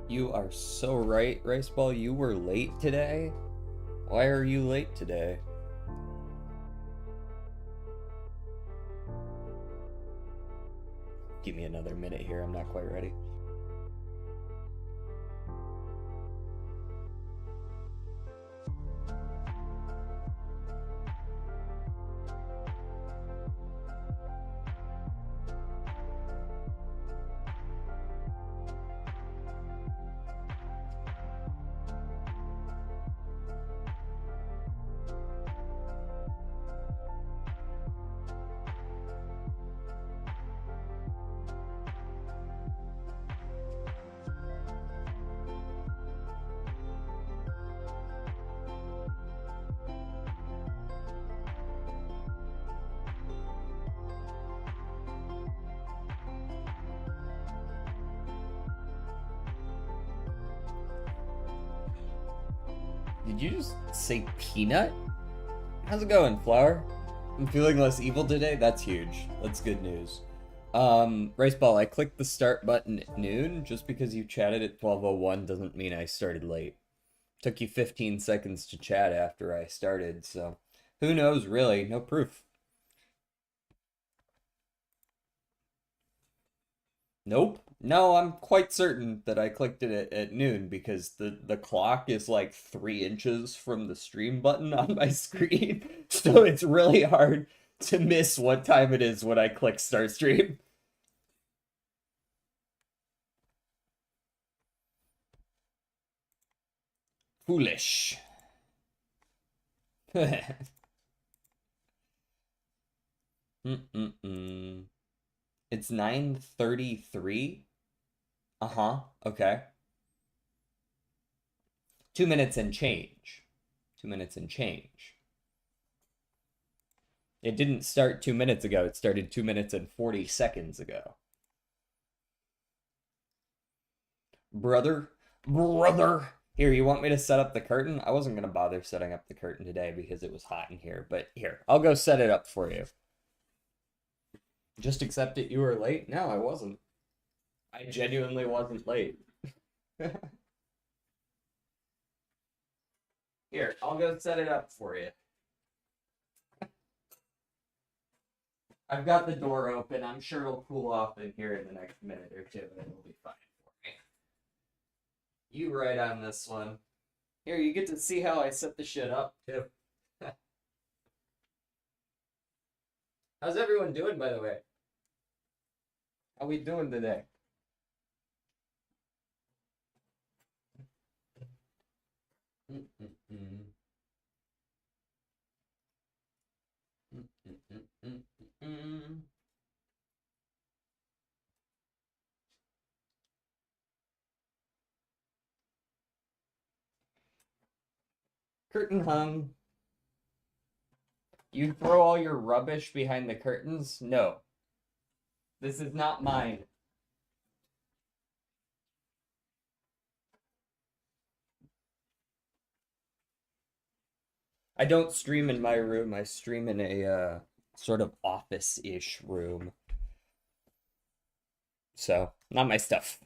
You are so right, Riceball. You were late today. Why are you late today? Give me another minute here. I'm not quite ready. Did you just say peanut? How's it going, Flower? I'm feeling less evil today? That's huge. That's good news. Riceball, I clicked the start button at noon. Just because you chatted at 12:01 doesn't mean I started late. Took you 15 seconds to chat after I started, so who knows, really? No proof. Nope. No, I'm quite certain that I clicked it at noon because the clock is like 3 inches from the stream button on my screen. So it's really hard to miss what time it is when I click start stream. Foolish. Mm-mm-mm. It's 9:33. Uh-huh. Okay. 2 minutes and change. 2 minutes and change. It didn't start 2 minutes ago. It started 2 minutes and 40 seconds ago. Brother. Brother. Here, you want me to set up the curtain? I wasn't going to bother setting up the curtain today because it was hot in here. But here, I'll go set it up for you. Just accept it you were late? No, I wasn't. I genuinely wasn't late. Here, I'll go set it up for you. I've got the door open. I'm sure it'll cool off in here in the next minute or two, and it'll be fine for me. You right on this one. Here, you get to see how I set the shit up, too. How's everyone doing, by the way? How we doing today? Mm-mm-mm. Mm-mm-mm-mm-mm. Curtain hung. You throw all your rubbish behind the curtains? No. This is not mine. I don't stream in my room. I stream in a sort of office-ish room. So, not my stuff.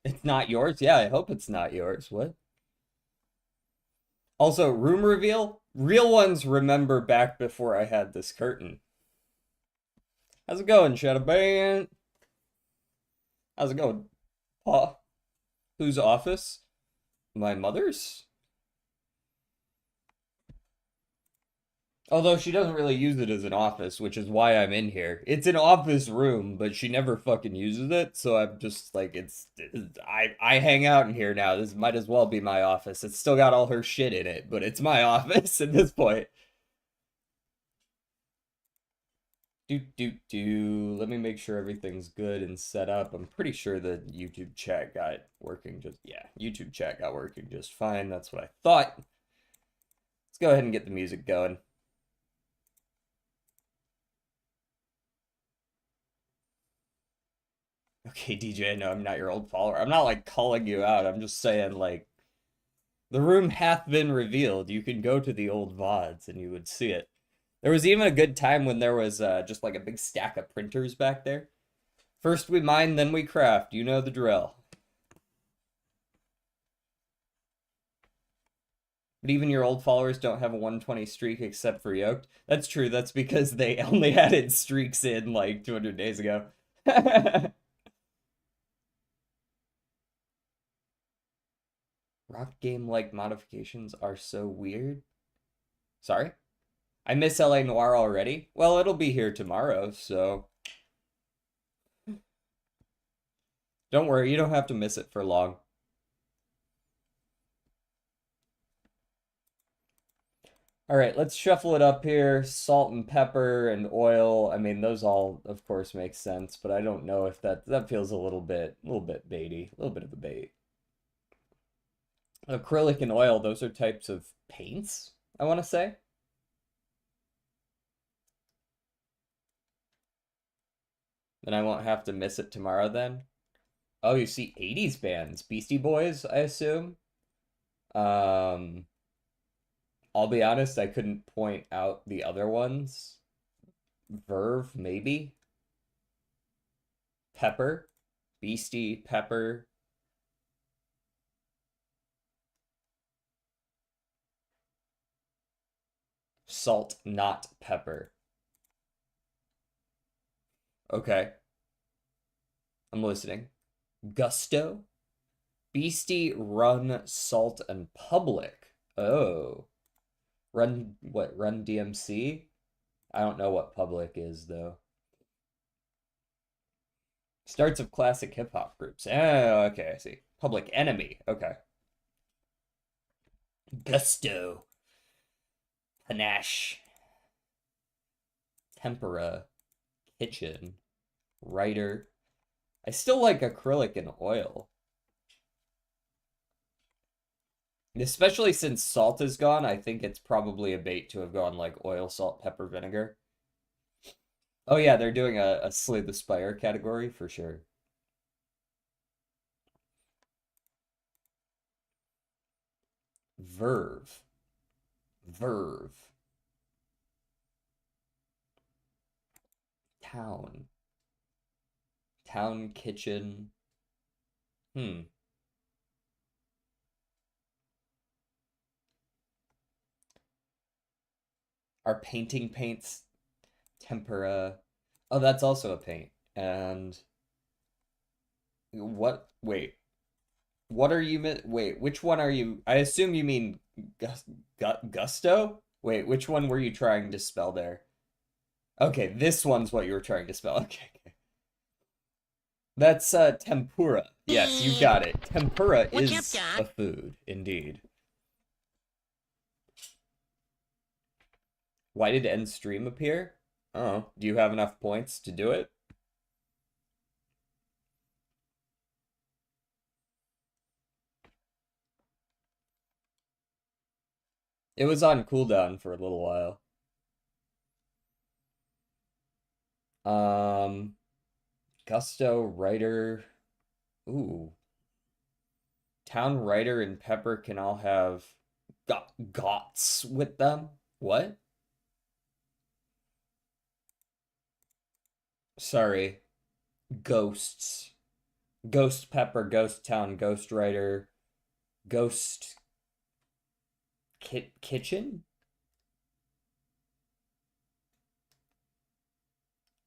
It's not yours? Yeah, I hope it's not yours. What? Also, room reveal? Real ones remember back before I had this curtain. How's it going, Shadowband? How's it going? Paw? Whose office? My mother's? Although she doesn't really use it as an office, which is why I'm in here. It's an office room, but she never fucking uses it, so I'm just like I hang out in here now. This might as well be my office. It's still got all her shit in it, but it's my office at this point. Do. Let me make sure everything's good and set up. I'm pretty sure the YouTube chat got working just yeah, YouTube chat got working just fine. That's what I thought. Let's go ahead and get the music going. Okay, DJ, I know I'm not your old follower. I'm not like calling you out. I'm just saying like the room hath been revealed. You can go to the old VODs and you would see it. There was even a good time when there was just like a big stack of printers back there. First we mine, then we craft. You know the drill. But even your old followers don't have a 120 streak except for Yoked. That's true. That's because they only added streaks in like 200 days ago. Rock game-like modifications are so weird. Sorry? I miss LA Noir already? Well, it'll be here tomorrow, so... Don't worry, you don't have to miss it for long. Alright, let's shuffle it up here. Salt and pepper and oil. I mean, those all, of course, make sense, but I don't know if that feels a little bit baity. A little bit of a bait. Acrylic and oil, those are types of paints, I want to say. Then I won't have to miss it tomorrow then. Oh, you see 80s bands. Beastie Boys, I assume. I'll be honest, I couldn't point out the other ones. Verve, maybe. Pepper. Beastie, Pepper. Salt, not pepper. Okay. I'm listening. Gusto. Beastie, Run, Salt, and Public. Oh. Run, what, Run DMC? I don't know what Public is, though. Starts of classic hip-hop groups. Oh, okay, I see. Public Enemy. Okay. Gusto. Panache. Tempera. Kitchen. Writer. I still like acrylic and oil. Especially since salt is gone, I think it's probably a bait to have gone like oil, salt, pepper, vinegar. Oh yeah, they're doing a Slay the Spire category for sure. Verve. Verve. Town. Town kitchen. Are painting paints tempera? Oh, that's also a paint. And what? Wait. What are you wait, which one are you? I assume you mean gusto? Wait, which one were you trying to spell there? Okay, this one's what you were trying to spell. Okay. That's tempura. Yes, you got it. Tempura is a food, indeed. Why did end stream appear? Oh, do you have enough points to do it? It was on cooldown for a little while. Gusto, Writer. Ooh. Town, Writer, and Pepper can all have gots with them. What? Sorry. Ghosts. Ghost Pepper, Ghost Town, Ghost Writer, Ghost Kitchen?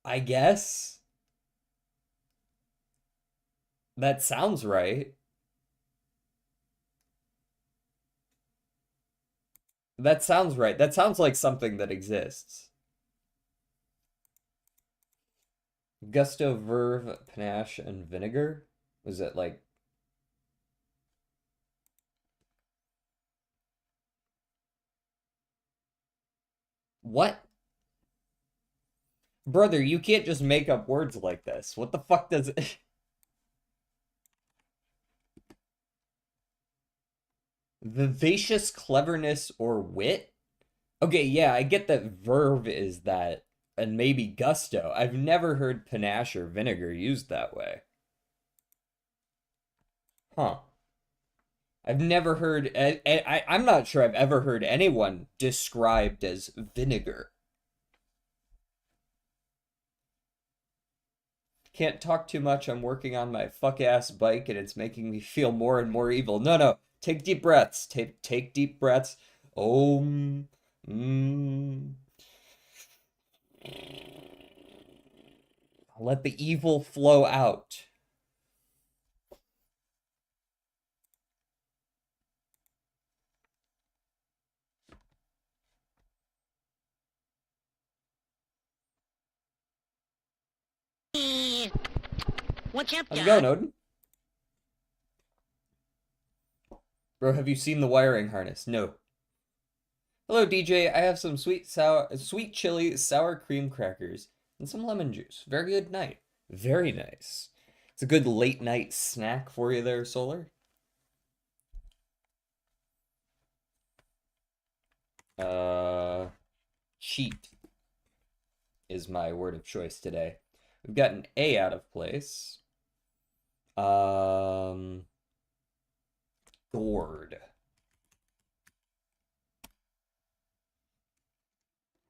I guess. That sounds right. That sounds right. That sounds like something that exists. Gusto, Verve, Panache, and Vinegar? Was it like... What? Brother, you can't just make up words like this. What the fuck does it... Vivacious cleverness or wit? Okay, yeah, I get that verve is that, and maybe gusto. I've never heard panache or vinegar used that way. Huh. I've never heard, I'm not sure I've ever heard anyone described as vinegar. Can't talk too much. I'm working on my fuck-ass bike and it's making me feel more and more evil. No, no. Take deep breaths. Take deep breaths. Om. Mm. Let the evil flow out. What's up, How's it going, Doc? Odin? Bro, have you seen the wiring harness? No. Hello, DJ. I have some sweet chili sour cream crackers and some lemon juice. Very good night. Very nice. It's a good late night snack for you there, Solar. Uh, cheat is my word of choice today. We've got an A out of place. Um, gourd.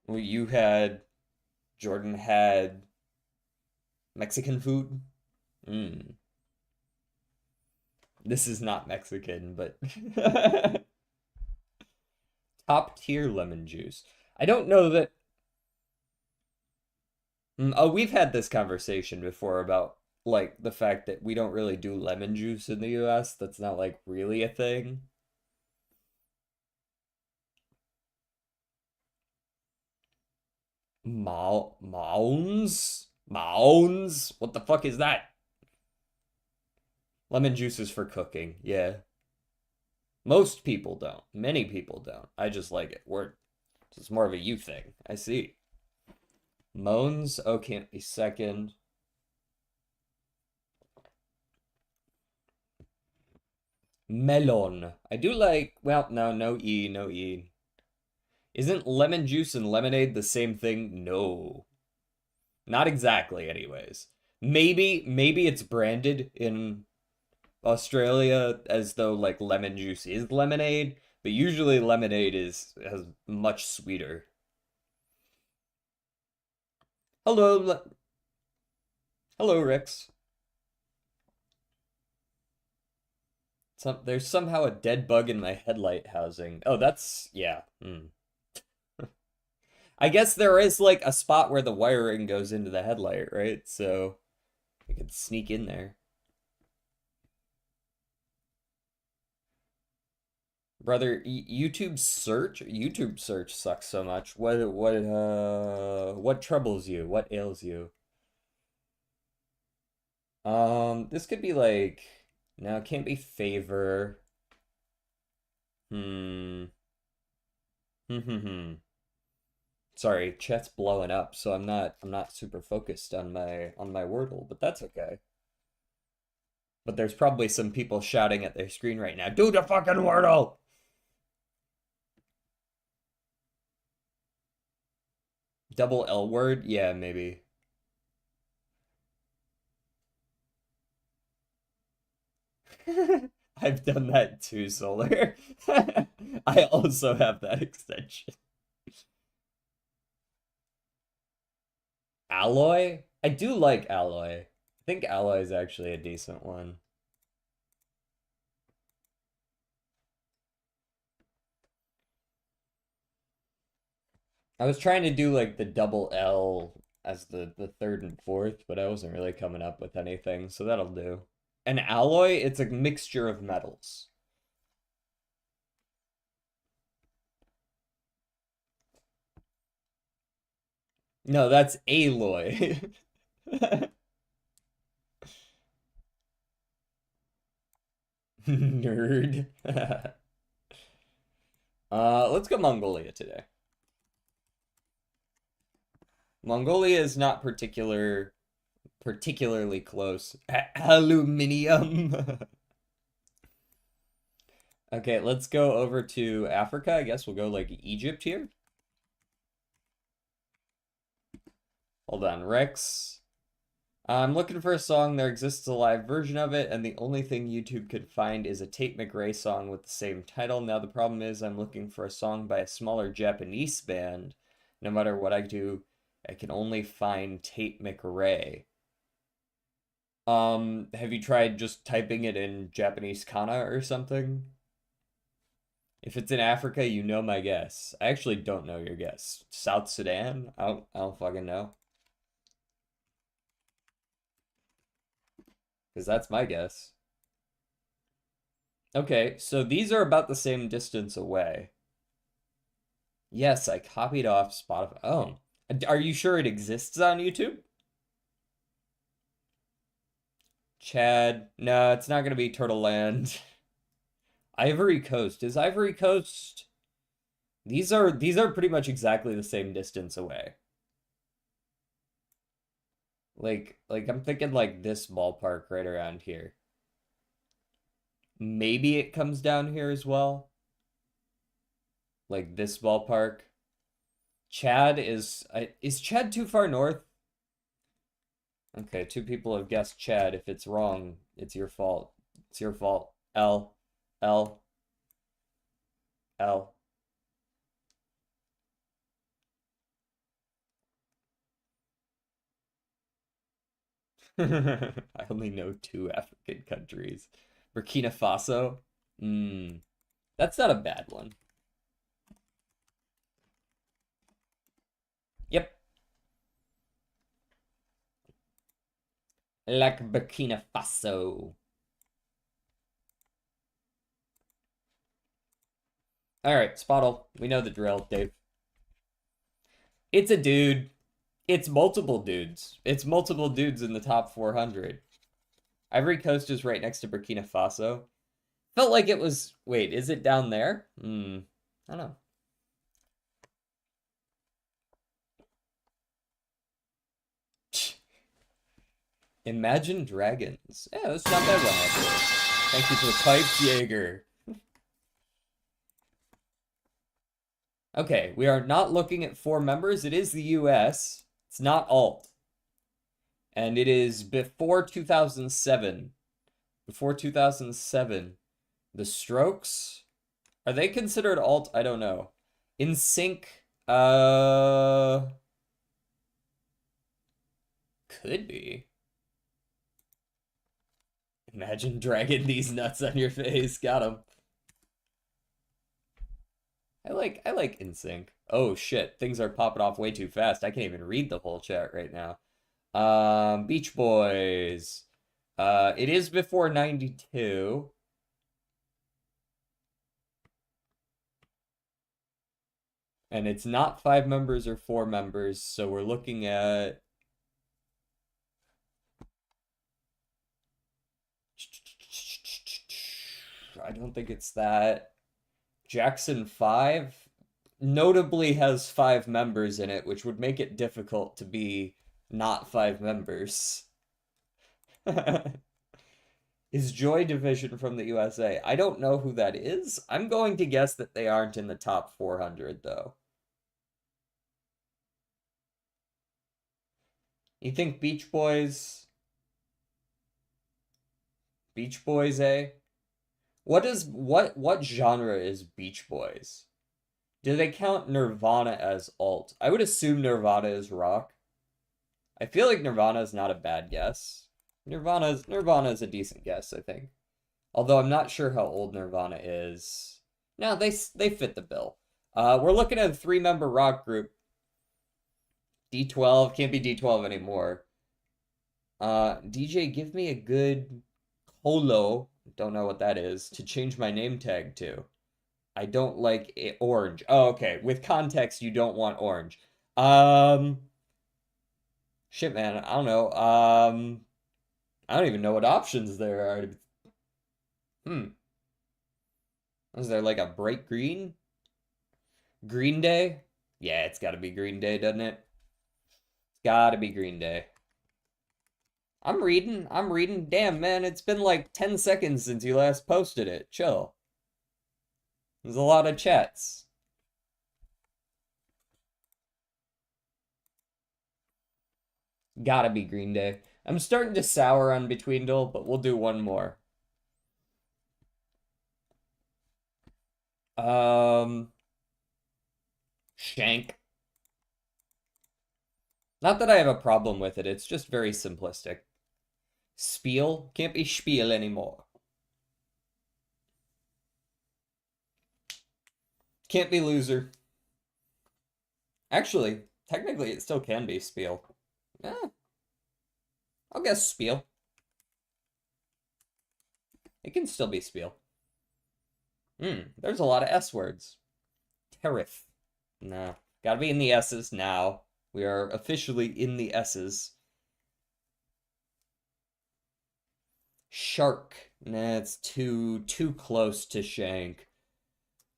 Well, Jordan had Mexican food. Mm. This is not Mexican, but top tier lemon juice. I don't know that. Oh, we've had this conversation before about like the fact that we don't really do lemon juice in the US. That's not like really a thing. Mounds? Mounds? What the fuck is that? Lemon juice is for cooking. Yeah. Most people don't. Many people don't. I just like it. It's more of a you thing. I see. Moans? Oh, can't be second. Melon. I do like, well, no, no E, no E. Isn't lemon juice and lemonade the same thing? No. Not exactly, anyways. Maybe it's branded in Australia as though like lemon juice is lemonade, but usually lemonade has much sweeter. Hello, hello, Rix. There's somehow a dead bug in my headlight housing. Oh, that's yeah. I guess there is like a spot where the wiring goes into the headlight, right? So I could sneak in there. Brother, YouTube search sucks so much. What troubles you? What ails you? This could be like no, it can't be favor. Hmm. Sorry, chat's blowing up, so I'm not super focused on my Wordle, but that's okay. But there's probably some people shouting at their screen right now. Do the fucking Wordle! Double L word? Yeah, maybe. I've done that too, Solar. I also have that extension. Alloy? I do like Alloy. I think Alloy is actually a decent one. I was trying to do like the double L as the third and fourth, but I wasn't really coming up with anything, so that'll do. An alloy, it's a mixture of metals. No, that's alloy. Nerd. Let's go Mongolia today. Mongolia is not particularly close. Aluminium. Okay, let's go over to Africa. I guess we'll go like Egypt here. Hold on, Rex. I'm looking for a song. There exists a live version of it, and the only thing YouTube could find is a Tate McRae song with the same title. Now, the problem is I'm looking for a song by a smaller Japanese band. No matter what I do, I can only find Tate McRae. Have you tried just typing it in Japanese kana or something? If it's in Africa, you know my guess. I actually don't know your guess. South Sudan? I don't fucking know. Because that's my guess. Okay, so these are about the same distance away. Yes, I copied off Spotify. Oh, are you sure it exists on YouTube? Chad. No, it's not gonna be Turtle Land. Ivory Coast. Is Ivory Coast? These are pretty much exactly the same distance away. Like I'm thinking like this ballpark right around here. Maybe it comes down here as well. Like this ballpark. Chad is Chad too far north? Okay, two people have guessed Chad. If it's wrong, it's your fault. It's your fault. L, L. I only know two African countries. Burkina Faso. Hmm. That's not a bad one. Yep. Like Burkina Faso. All right, Spottle. We know the drill, Dave. It's a dude. It's multiple dudes. It's multiple dudes in the top 400. Ivory Coast is right next to Burkina Faso. Felt like it was. Wait, is it down there? I don't know. Imagine Dragons. Yeah, that's not bad one, actually. Thank you for the pipes, Jaeger. Okay, we are not looking at four members. It is the US. It's not alt. And it is before 2007. Before 2007. The Strokes? Are they considered alt? I don't know. In Sync, could be. Imagine dragging these nuts on your face. Got him. I like NSYNC. Oh shit, things are popping off way too fast. I can't even read the whole chat right now. Beach Boys. It is before 92. And it's not five members or four members, so we're looking at I don't think it's that. Jackson 5 notably has five members in it, which would make it difficult to be not five members. Is Joy Division from the USA? I don't know who that is. I'm going to guess that they aren't in the top 400, though. You think Beach Boys? Beach Boys, eh? What genre is Beach Boys? Do they count Nirvana as alt? I would assume Nirvana is rock. I feel like Nirvana is not a bad guess. Nirvana is a decent guess, I think. Although I'm not sure how old Nirvana is. No, they fit the bill. We're looking at a three-member rock group. D12 can't be D12 anymore. DJ, give me a good holo. Don't know what that is to change my name tag to. I don't like orange. Oh, okay. With context, you don't want orange. Shit, man. I don't know. I don't even know what options there are. Hmm. Is there like a bright green? Green Day? Yeah, it's got to be Green Day, doesn't it? It's got to be Green Day. I'm reading. I'm reading. Damn, man, it's been like 10 seconds since you last posted it. Chill. There's a lot of chats. Gotta be Green Day. I'm starting to sour on Betweendle, but we'll do one more. Um, Shank. Not that I have a problem with it, it's just very simplistic. Spiel? Can't be Spiel anymore. Can't be loser. Actually, technically it still can be Spiel. Yeah, I'll guess Spiel. It can still be Spiel. There's a lot of S words. Tariff. Nah, gotta be in the S's now. We are officially in the S's. Shark. Nah, it's too close to Shank.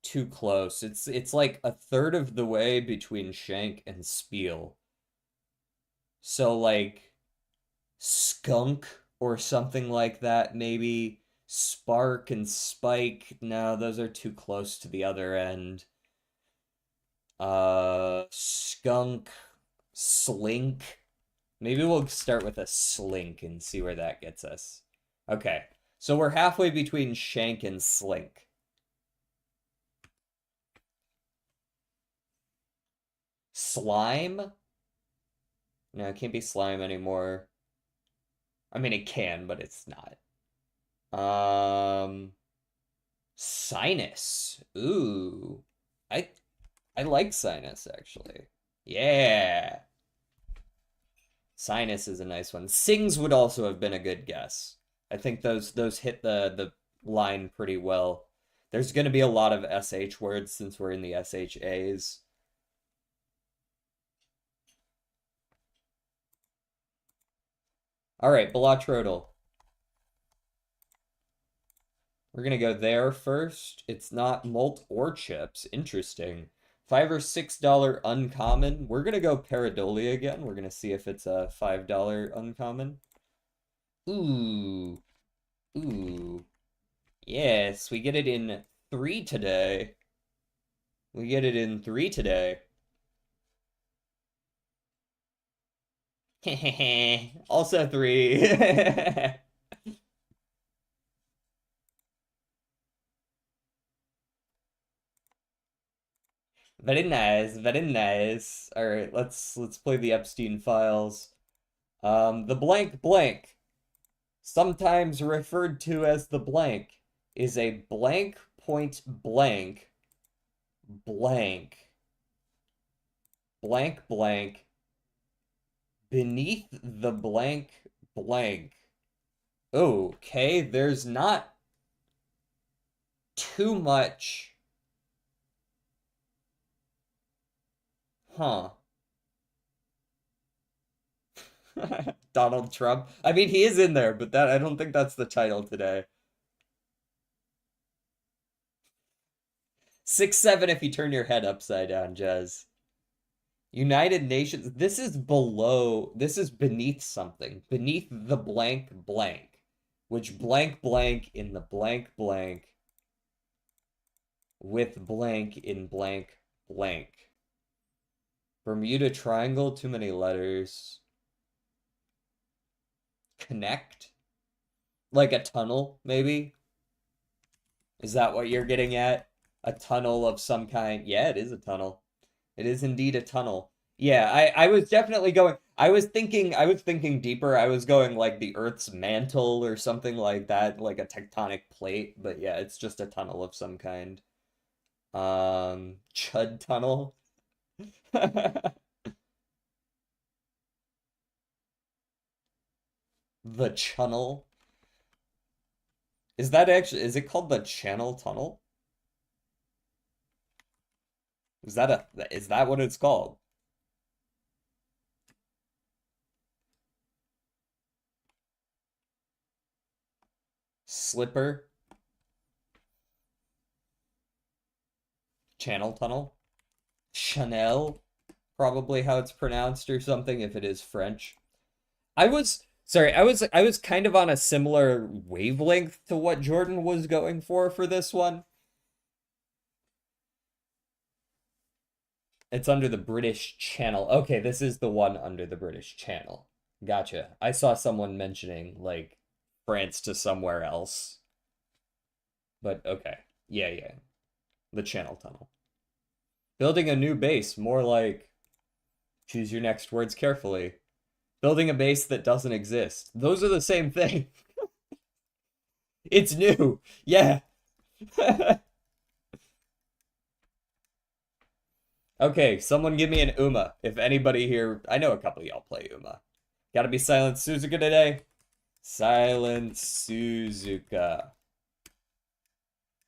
Too close. It's like a third of the way between Shank and Spiel. So like skunk or something like that, maybe. Spark and Spike. No, those are too close to the other end. Skunk, Slink. Maybe we'll start with a Slink and see where that gets us. Okay, so we're halfway between Shank and Slink. Slime? No, it can't be slime anymore. I mean, it can, but it's not. Um, Sinus. Ooh, I I like Sinus actually. Yeah, Sinus is a nice one. Sings would also have been a good guess. I think those hit the line pretty well. There's going to be a lot of SH words since we're in the SHAs. All right, Belotrodal. We're gonna go there first. It's not malt or chips. Interesting. $5 or $6 uncommon. We're gonna go Pareidolia again. We're gonna see if it's a $5 uncommon. Ooh. Ooh. Yes, we get it in 3 today. We get it in 3 today. Also 3. Very nice, very nice. All right, let's play the Epstein files. The blank blank, sometimes referred to as the blank, is a blank point blank blank blank blank beneath the blank blank. Okay, there's not too much. Huh. Donald Trump. I mean, he is in there, but that I don't think that's the title today. 6-7 if you turn your head upside down, Jez. United Nations. This is below. This is beneath something. Beneath the blank blank. Which blank blank in the blank blank with blank in blank blank. Bermuda Triangle, too many letters. Connect? Like a tunnel, maybe? Is that what you're getting at? A tunnel of some kind? Yeah, it is a tunnel. It is indeed a tunnel. Yeah, I was definitely going. I was thinking deeper. I was going like the Earth's mantle or something like that, like a tectonic plate, but yeah, it's just a tunnel of some kind. Chud tunnel. The Chunnel. Is it called the Channel Tunnel? Is that what it's called? Slipper? Channel Tunnel? Chanel? Probably how it's pronounced or something if it is French. I was kind of on a similar wavelength to what Jordan was going for this one. It's under the British Channel. Okay, this is the one under the British Channel. Gotcha. I saw someone mentioning like France to somewhere else. But okay. Yeah, yeah. The Channel Tunnel. Building a new base, more like choose your next words carefully. Building a base that doesn't exist. Those are the same thing. It's new. Yeah. Okay, someone give me an Uma. If anybody here, I know a couple of y'all play Uma. Gotta be Silent Suzuka today. Silent Suzuka.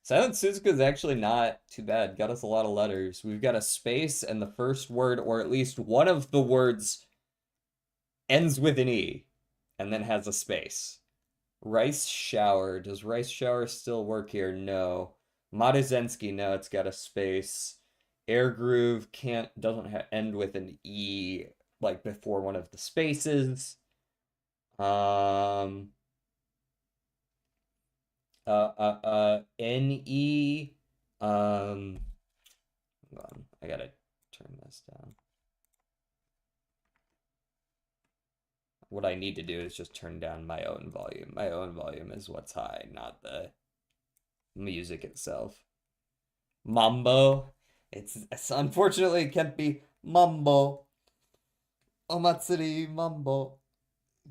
Silent Suzuka is actually not too bad. Got us a lot of letters. We've got a space and the first word, or at least one of the words, ends with an E and then has a space. Rice shower. Does rice shower still work here? No. Madezensky, no, it's got a space. Air groove doesn't end with an E like before one of the spaces. NE. Hold on, I gotta turn this down. What I need to do is just turn down my own volume. My own volume is what's high, not the music itself. Mambo. It's unfortunately it can't be mambo. Omatsuri mambo.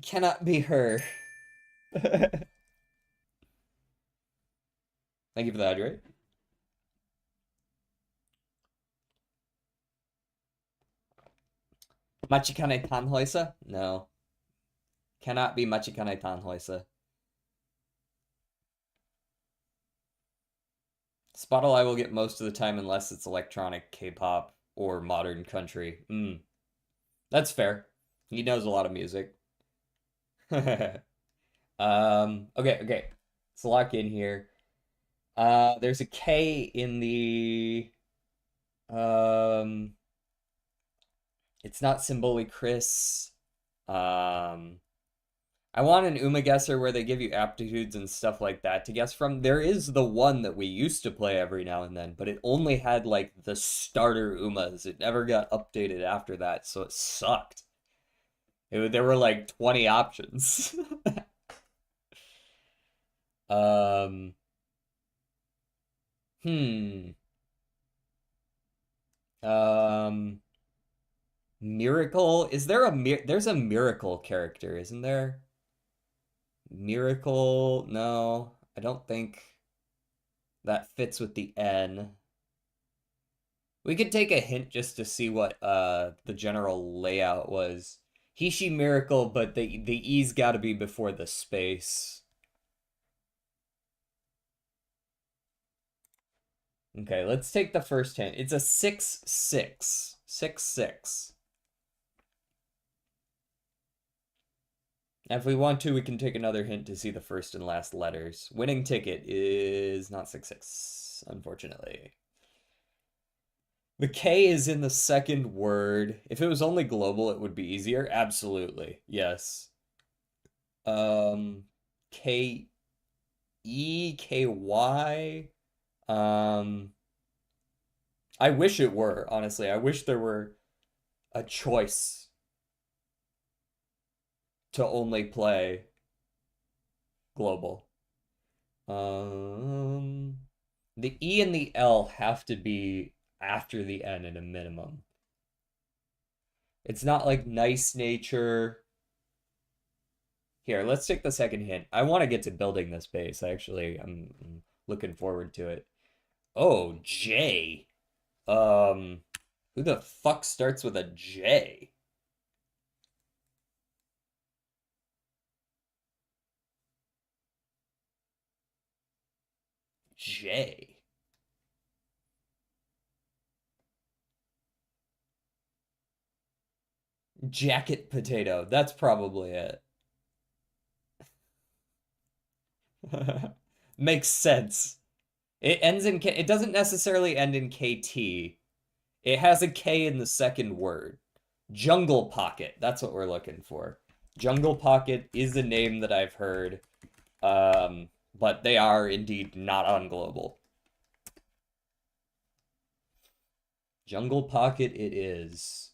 Cannot be her. Thank you for the hydrate. Machikane Tanhoisa? No. Cannot be Machikane Tanhoisa. Spottle I will get most of the time unless it's electronic, K-pop, or modern country. That's fair. He knows a lot of music. Okay. Let's lock in here. There's a K in the it's not Symboli Chris. I want an Uma guesser where they give you aptitudes and stuff like that to guess from. There is the one that we used to play every now and then, but it only had like the starter Umas. It never got updated after that, so it sucked. There were like 20 options. um, hmm. Miracle? Is there there's a miracle character, isn't there? Miracle? No, I don't think that fits with the N. We could take a hint just to see what the general layout was. Hishi Miracle, but the E's got to be before the space. Okay, let's take the first hint. It's a 6-6. 6-6. If we want to, we can take another hint to see the first and last letters. Winning ticket is not 6-6, unfortunately. The K is in the second word. If it was only global, it would be easier. Absolutely. Yes. K E K Y. I wish it were, honestly. I wish there were a choice to only play global. The E and the L have to be after the N at a minimum. It's not like nice nature. Here, let's take the second hint. I want to get to building this base, actually. I'm looking forward to it. Oh, J. Who the fuck starts with a J? J. Jacket potato. That's probably it. Makes sense. It ends in K. It doesn't necessarily end in KT. It has a K in the second word. Jungle Pocket. That's what we're looking for. Jungle Pocket is a name that I've heard. But they are indeed not on global. Jungle Pocket it is.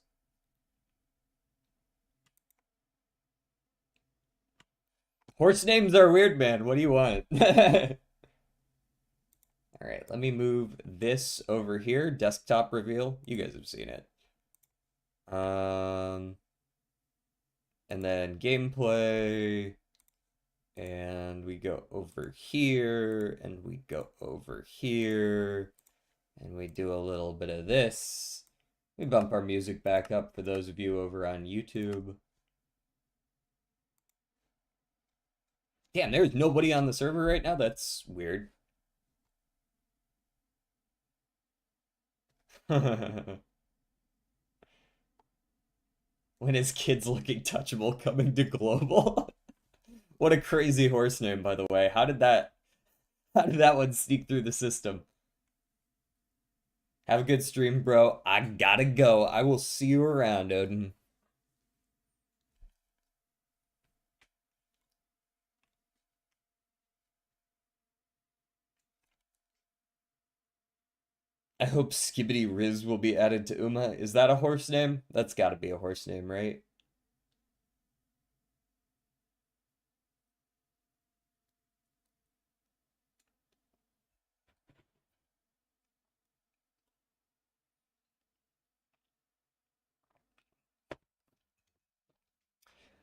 Horse names are weird, man. What do you want? All right, let me move this over here. Desktop reveal. You guys have seen it. And then gameplay, and we go over here, and we go over here, and we do a little bit of this. We bump our music back up for those of you over on YouTube. Damn, there's nobody on the server right now? That's weird. When is kids looking touchable coming to global? What a crazy horse name, by the way. How did that one sneak through the system? Have a good stream, bro. I gotta go. I will see you around, Odin. I hope Skibbity Riz will be added to Uma. Is that a horse name? That's gotta be a horse name, right?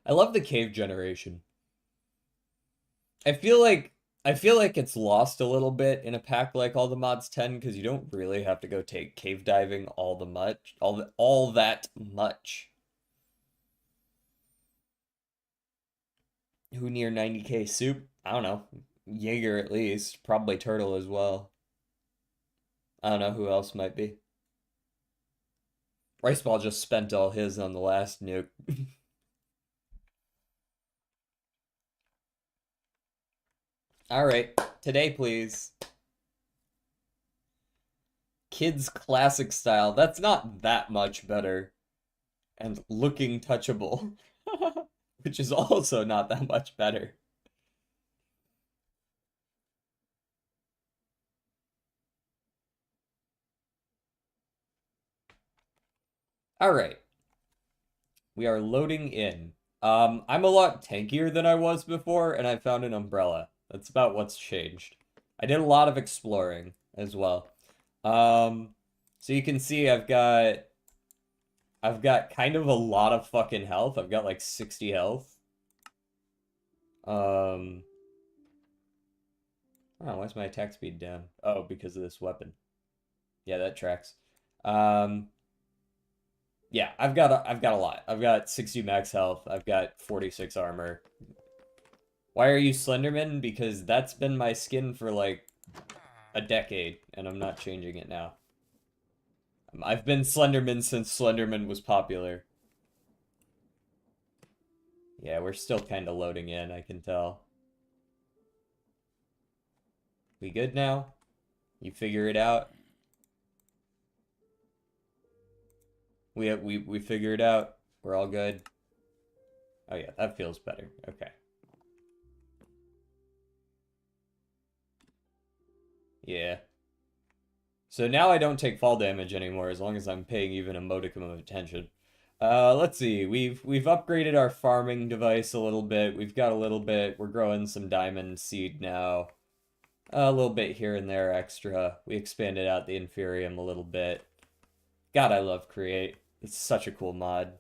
I love the cave generation. I feel like I feel like it's lost a little bit in a pack like All the Mods 10 because you don't really have to go take cave diving all that much. Who near 90k soup? I don't know. Jaeger at least, probably Turtle as well. I don't know who else might be. Riceball just spent all his on the last nuke. Alright, today please. Kids classic style. That's not that much better. And looking touchable. Which is also not that much better. Alright. We are loading in. I'm a lot tankier than I was before, and I found an umbrella. That's about what's changed. I did a lot of exploring as well. So you can see I've got kind of a lot of fucking health. I've got like 60 health. Oh, why is my attack speed down? Oh, because of this weapon. Yeah, that tracks. Yeah, I've got a lot. I've got 60 max health. I've got 46 armor. Why are you Slenderman? Because that's been my skin for like a decade, and I'm not changing it now. I've been Slenderman since Slenderman was popular. Yeah, we're still kind of loading in, I can tell. We good now? You figure it out? We figure it out. We're all good. Oh yeah, that feels better. Okay. Yeah. So now I don't take fall damage anymore as long as I'm paying even a modicum of attention. Let's see. We've upgraded our farming device a little bit. We've got a little bit. We're growing some diamond seed now. A little bit here and there extra. We expanded out the Inferium a little bit. God, I love Create. It's such a cool mod.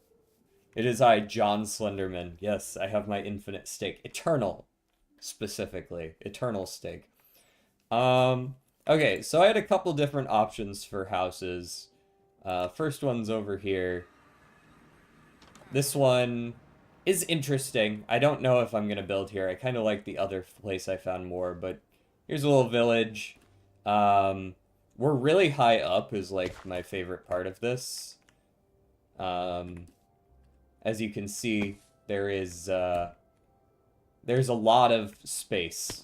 It is I, John Slenderman. Yes, I have my infinite stake. Eternal, specifically. Eternal stake. Okay, so I had a couple different options for houses. First one's over here. This one is interesting. I don't know if I'm gonna build here. I kind of like the other place I found more, but here's a little village. We're really high up is like my favorite part of this. As you can see, there's a lot of space.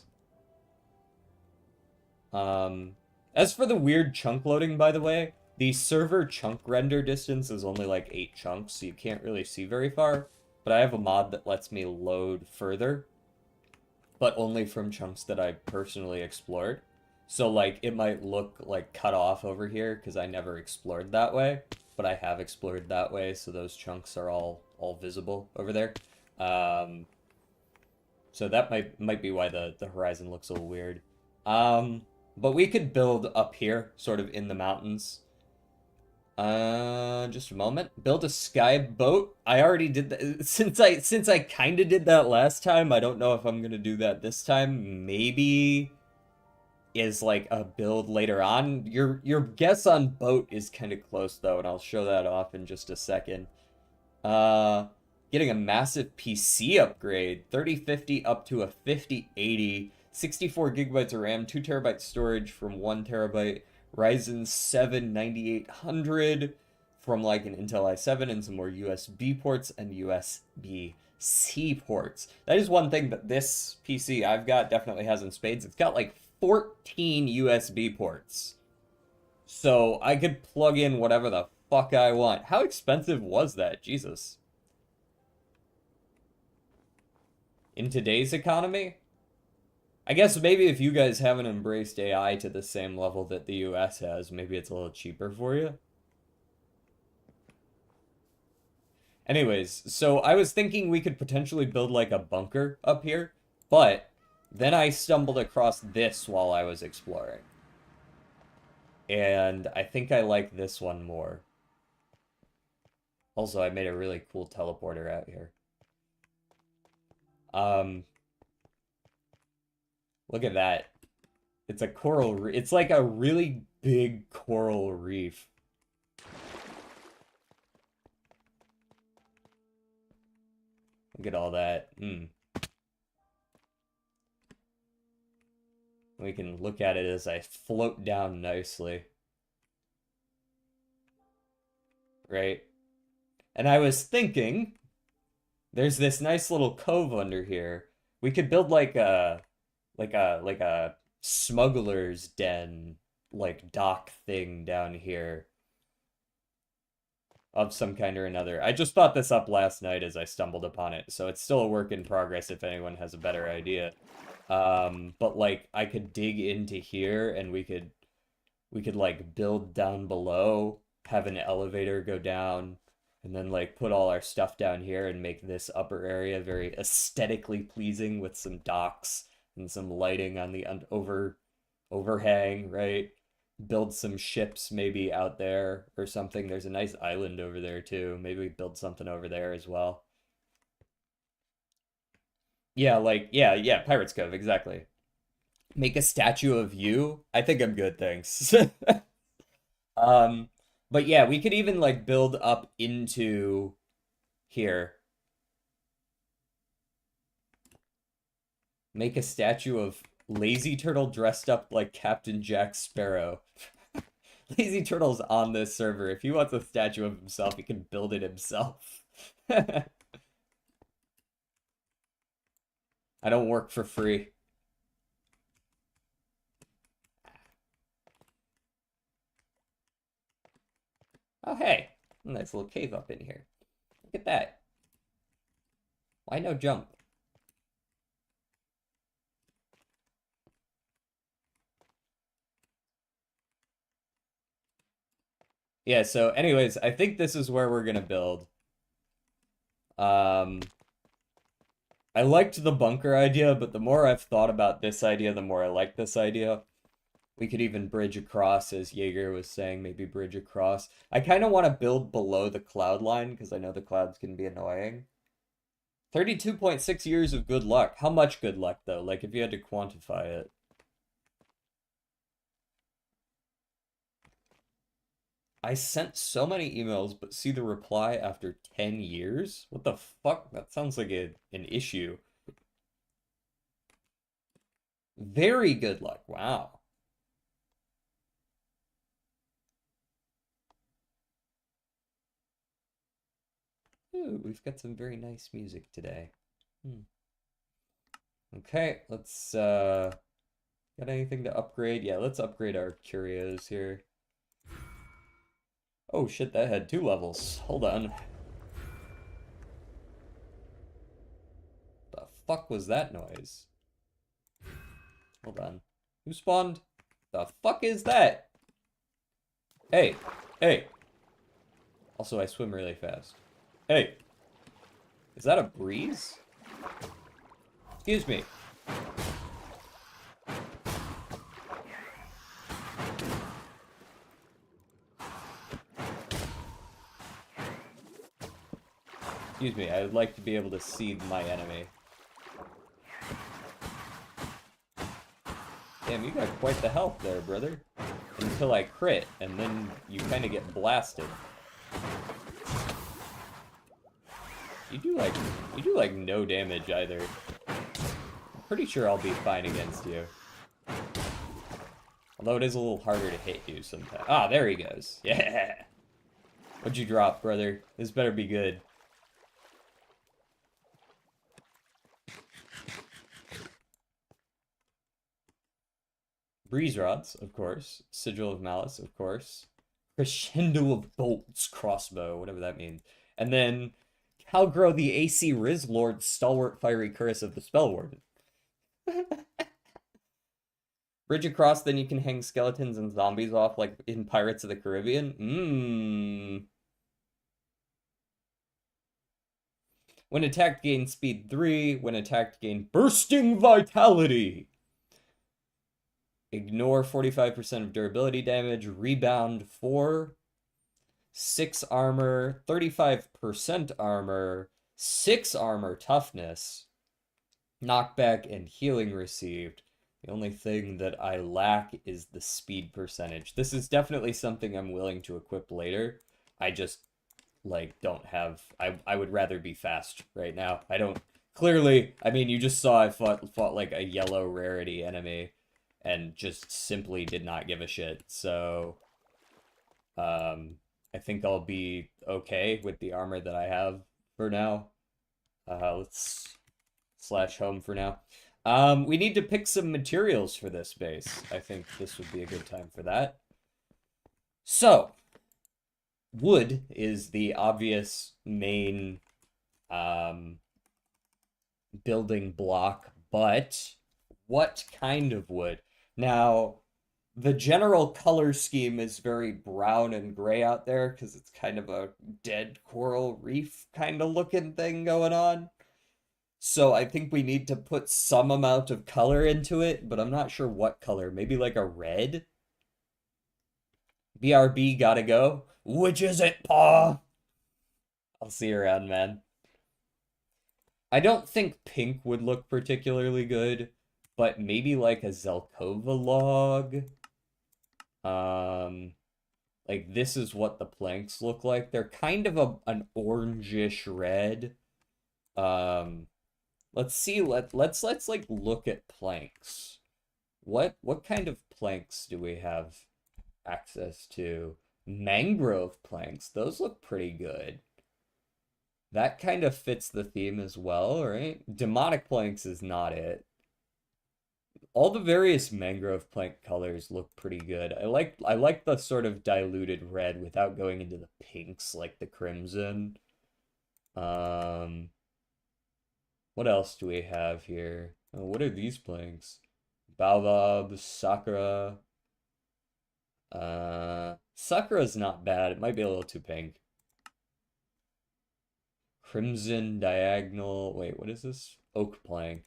As for the weird chunk loading, by the way, the server chunk render distance is only like 8 chunks, so you can't really see very far. But I have a mod that lets me load further, but only from chunks that I personally explored. So like it might look like cut off over here because I never explored that way, but I have explored that way, so those chunks are all visible over there. So that might be why the horizon looks a little weird. But we could build up here, sort of in the mountains. Just a moment. Build a sky boat. I already did that. Since I kind of did that last time, I don't know if I'm gonna do that this time. Maybe is like a build later on. Your guess on boat is kind of close though, and I'll show that off in just a second. Uh, Getting a massive PC upgrade, 3050 up to a 5080, 64 gigabytes of RAM, 2 terabytes storage from 1 terabyte, Ryzen 7 9800 from like an Intel i7 and some more USB ports and USB-C ports. That is one thing that this PC I've got definitely has in spades. It's got like 14 USB ports. So I could plug in whatever the fuck I want. How expensive was that? Jesus. In today's economy? I guess maybe if you guys haven't embraced AI to the same level that the US has, maybe it's a little cheaper for you. Anyways, so I was thinking we could potentially build like a bunker up here, but then I stumbled across this while I was exploring. And I think I like this one more. Also, I made a really cool teleporter out here. Look at that. It's a coral reef. It's like a really big coral reef. Look at all that. We can look at it as I float down nicely. Right? And I was thinking, there's this nice little cove under here. We could build like a smuggler's den, like dock thing down here of some kind or another. I just thought this up last night as I stumbled upon it, so it's still a work in progress if anyone has a better idea. But like I could dig into here and we could like build down below, have an elevator go down, and then like put all our stuff down here and make this upper area very aesthetically pleasing with some docks and some lighting on the overhang, right? Build some ships maybe out there or something. There's a nice island over there too. Maybe we build something over there as well. Yeah, like yeah, Pirates Cove, exactly. Make a statue of you. I think I'm good, thanks. Um, but yeah, we could even like build up into here. Make a statue of Lazy Turtle dressed up like Captain Jack Sparrow. Lazy Turtle's on this server. If he wants a statue of himself, he can build it himself. I don't work for free. Oh, hey. Nice little cave up in here. Look at that. Why no jump? Yeah, so anyways, I think this is where we're gonna build. I liked the bunker idea, but the more I've thought about this idea, the more I like this idea. We could even bridge across, as Jaeger was saying, maybe bridge across. I kind of want to build below the cloud line, because I know the clouds can be annoying. 32.6 years of good luck. How much good luck, though? Like, if you had to quantify it. I sent so many emails, but see the reply after 10 years? What the fuck? That sounds like an issue. Very good luck. Wow. Ooh, we've got some very nice music today. Okay, let's, got anything to upgrade? Yeah, let's upgrade our curios here. Oh shit, that had 2 levels. Hold on. The fuck was that noise? Hold on. Who spawned? The fuck is that? Hey, hey. Also, I swim really fast. Hey. Is that a breeze? Excuse me. Excuse me, I would like to be able to see my enemy. Damn, you got quite the health there, brother. Until I crit, and then you kind of get blasted. You do like no damage either. I'm pretty sure I'll be fine against you. Although it is a little harder to hit you sometimes. Ah, there he goes. Yeah! What'd you drop, brother? This better be good. Breeze rods, of course. Sigil of Malice, of course. Crescendo of Bolts, crossbow, whatever that means. And then Calgro the AC Riz Lord, Stalwart Fiery Curse of the Spell Warden. Bridge across, then you can hang skeletons and zombies off like in Pirates of the Caribbean. Mmm. When attacked, gain speed 3. When attacked, gain bursting vitality. Ignore 45% of durability damage. Rebound 4. 6 armor. 35% armor. 6 armor toughness. Knockback and healing received. The only thing that I lack is the speed percentage. This is definitely something I'm willing to equip later. I just, like, don't have... I would rather be fast right now. I don't... Clearly, I mean, you just saw I fought like, a yellow rarity enemy and just simply did not give a shit. So, I think I'll be okay with the armor that I have for now. Let's slash home for now. We need to pick some materials for this base. I think this would be a good time for that. So, wood is the obvious main building block, but what kind of wood? Now, the general color scheme is very brown and gray out there because it's kind of a dead coral reef kind of looking thing going on. So I think we need to put some amount of color into it, but I'm not sure what color. Maybe like a red? BRB gotta go. Which is it, paw? I'll see you around, man. I don't think pink would look particularly good, but maybe like a Zelkova log. Like this is what the planks look like. They're kind of an orangish red. Let's see. Let's like look at planks. What kind of planks do we have access to? Mangrove planks. Those look pretty good. That kind of fits the theme as well, right? Demonic planks is not it. All the various mangrove plank colors look pretty good. I like the sort of diluted red without going into the pinks like the crimson. What else do we have here? Oh, what are these planks? Baobab, Sakura. Sakura's not bad. It might be a little too pink. Crimson diagonal. Wait, what is this? Oak plank.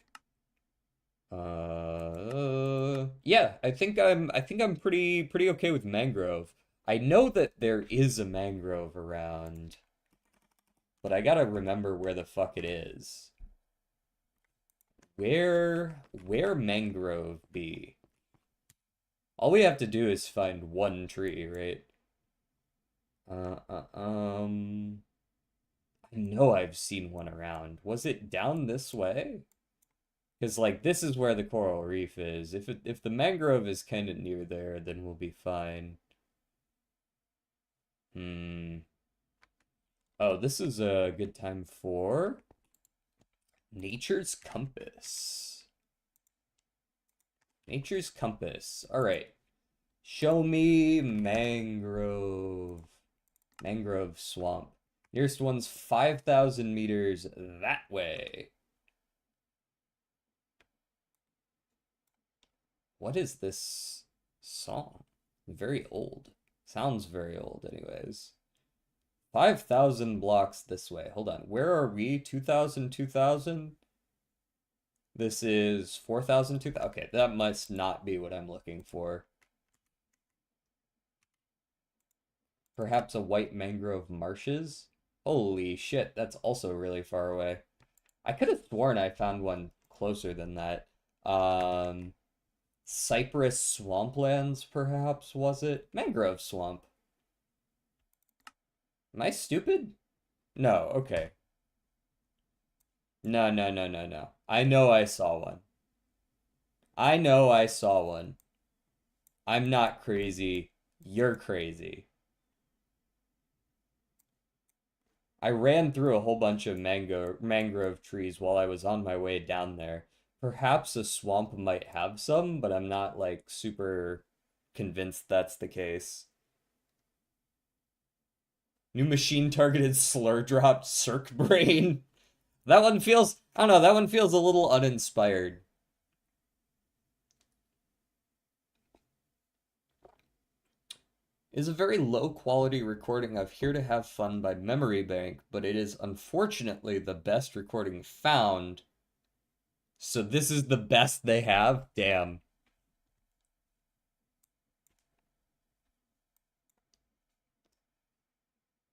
Yeah, I think I'm pretty okay with mangrove. I know that there is a mangrove around, but I gotta remember where the fuck it is. Where mangrove be? All we have to do is find one tree, right? I know I've seen one around. Was it down this way? Because, like, this is where the coral reef is. If the mangrove is kind of near there, then we'll be fine. Oh, this is a good time for Nature's Compass. Nature's Compass. All right. Show me mangrove. Mangrove swamp. Nearest one's 5,000 meters that way. What is this song? Very old. Sounds very old anyways. 5,000 blocks this way. Hold on. Where are we? 2,000, 2,000? This is 4,000, 2,000. Okay, that must not be what I'm looking for. Perhaps a white mangrove marshes? Holy shit, that's also really far away. I could have sworn I found one closer than that. Um, Cypress swamplands, perhaps, was it? Mangrove swamp. Am I stupid? No, okay. No, no, no, no, no. I know I saw one. I know I saw one. I'm not crazy. You're crazy. I ran through a whole bunch of mangrove trees while I was on my way down there. Perhaps a swamp might have some, but I'm not like super convinced that's the case. New machine targeted slur dropped Cirque Brain. That one feels, I don't know, that one feels a little uninspired. Is a very low quality recording of Here to Have Fun by Memory Bank, but it is unfortunately the best recording found. So this is the best they have? Damn.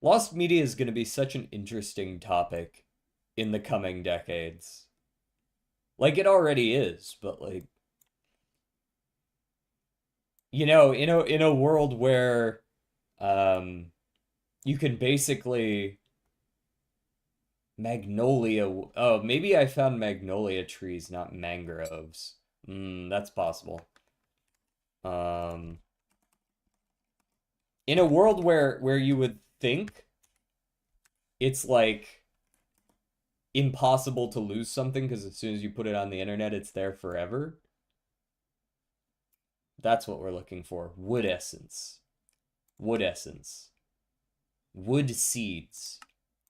Lost media is going to be such an interesting topic in the coming decades. Like it already is, but like in a world where um you can basically magnolia. Oh, maybe I found magnolia trees, not mangroves. That's possible. Um, in a world where you would think it's like impossible to lose something because as soon as you put it on the internet, it's there forever. That's what we're looking for. Wood essence. Wood essence. Wood seeds.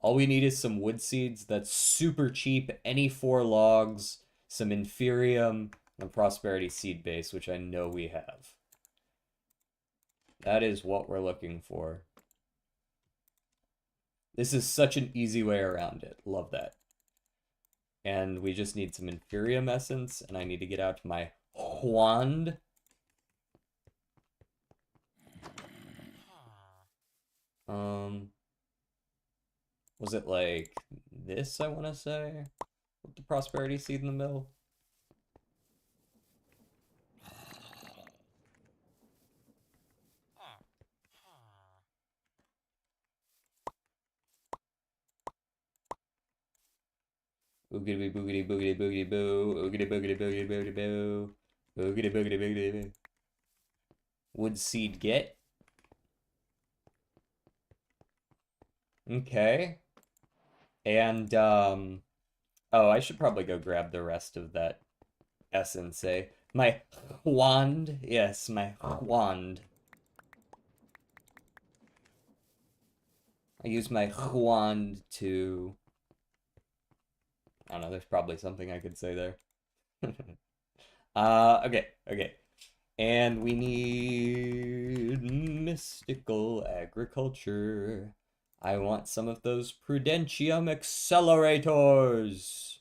All we need is some wood seeds. That's super cheap. Any 4 logs, some inferium, and prosperity seed base, which I know we have. That is what we're looking for. This is such an easy way around it. Love that. And we just need some inferium essence, and I need to get out my wand. Was it like this, I want to say? With the prosperity seed in the middle? Oogity boogity boogity boogity boo. Oogity boogity boogity boogity boo. Boogity boogity boogity boo. Wood seed get. Okay. And, oh, I should probably go grab the rest of that essence, eh? My wand. Yes, my wand. I use my wand to... I don't know, there's probably something I could say there. Okay, okay. And we need mystical agriculture. I want some of those Prudentium accelerators.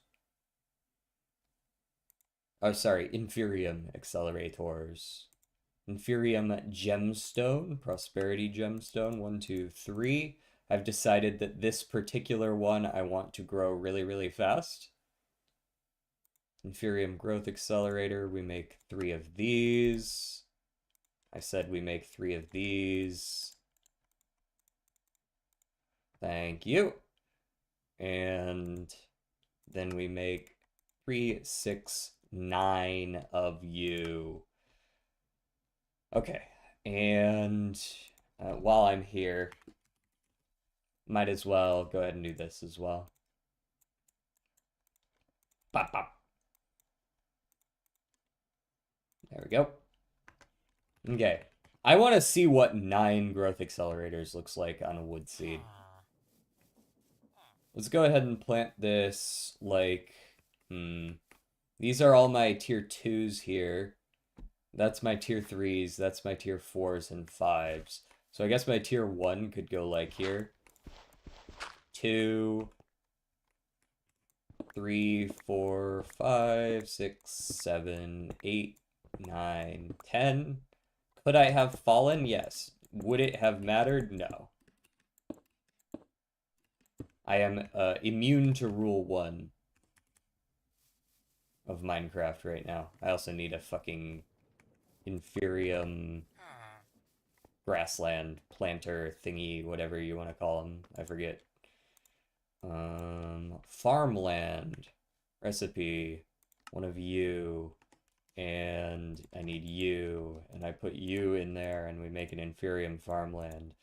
Oh, sorry, Inferium accelerators. Inferium gemstone, prosperity gemstone, 1, 2, 3. I've decided that this particular one I want to grow really, really fast. Inferium growth accelerator, we make 3 of these. I said we make 3 of these. Thank you. And then we make 3, 6, 9 of you. Okay, and while I'm here, might as well go ahead and do this as well. Pop, pop. There we go. Okay. I want to see what 9 growth accelerators looks like on a wood seed. Let's go ahead and plant this, like, These are all my tier 2s here. That's my tier 3s, that's my tier 4s and 5s. So I guess my tier 1 could go like here. 2, 3, 4, 5, 6, 7, 8, 9, 10. Could I have fallen? Yes. Would it have mattered? No. I am immune to rule 1 of Minecraft right now. I also need a fucking inferium grassland planter thingy, whatever you want to call them. I forget. Farmland recipe. One of you, and I need you, and I put you in there, and we make an inferium farmland,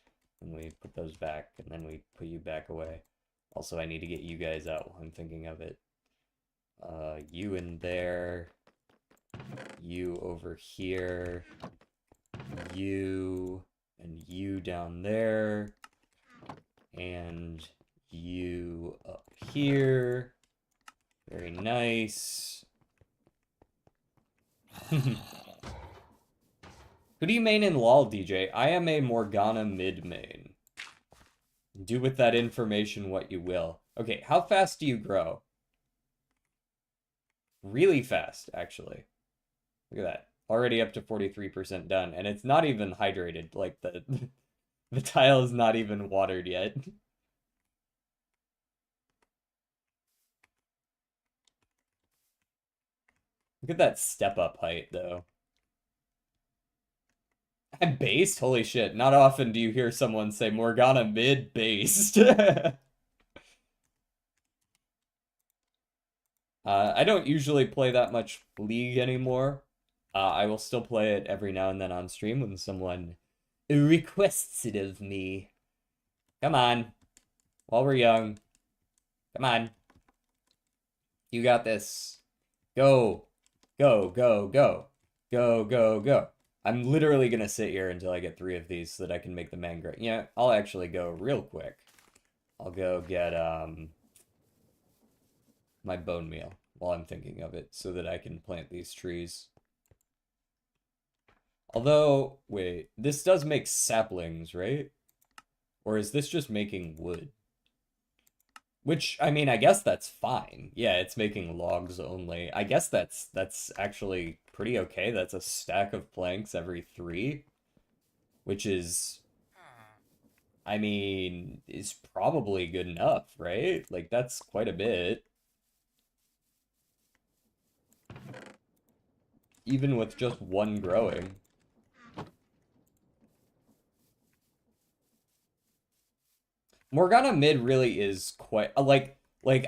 and we put those back, and then we put you back away. Also, I need to get you guys out while I'm thinking of it. You in there, you over here, you, and you down there, and you up here. Very nice. Who do you main in LOL, DJ? I am a Morgana mid main. Do with that information what you will. Okay, how fast do you grow? Really fast, actually. Look at that. Already up to 43% done, and it's not even hydrated. Like, the tile is not even watered yet. Look at that step up height, though. I'm based? Holy shit. Not often do you hear someone say Morgana mid based. I don't usually play that much League anymore. I will still play it every now and then on stream when someone requests it of me. Come on. While we're young. Come on. You got this. Go. Go, go, go. Go, go, go. I'm literally gonna sit here until I get 3 of these so that I can make the mangrove. Yeah, I'll actually go real quick. I'll go get my bone meal while I'm thinking of it so that I can plant these trees. Although, wait, this does make saplings, right? Or is this just making wood? Which, I mean, I guess that's fine. Yeah, it's making logs only. I guess that's actually pretty okay. That's a stack of planks every 3, which is, I mean, is probably good enough, right? Like, that's quite a bit. Even with just 1 growing. Morgana mid really is quite like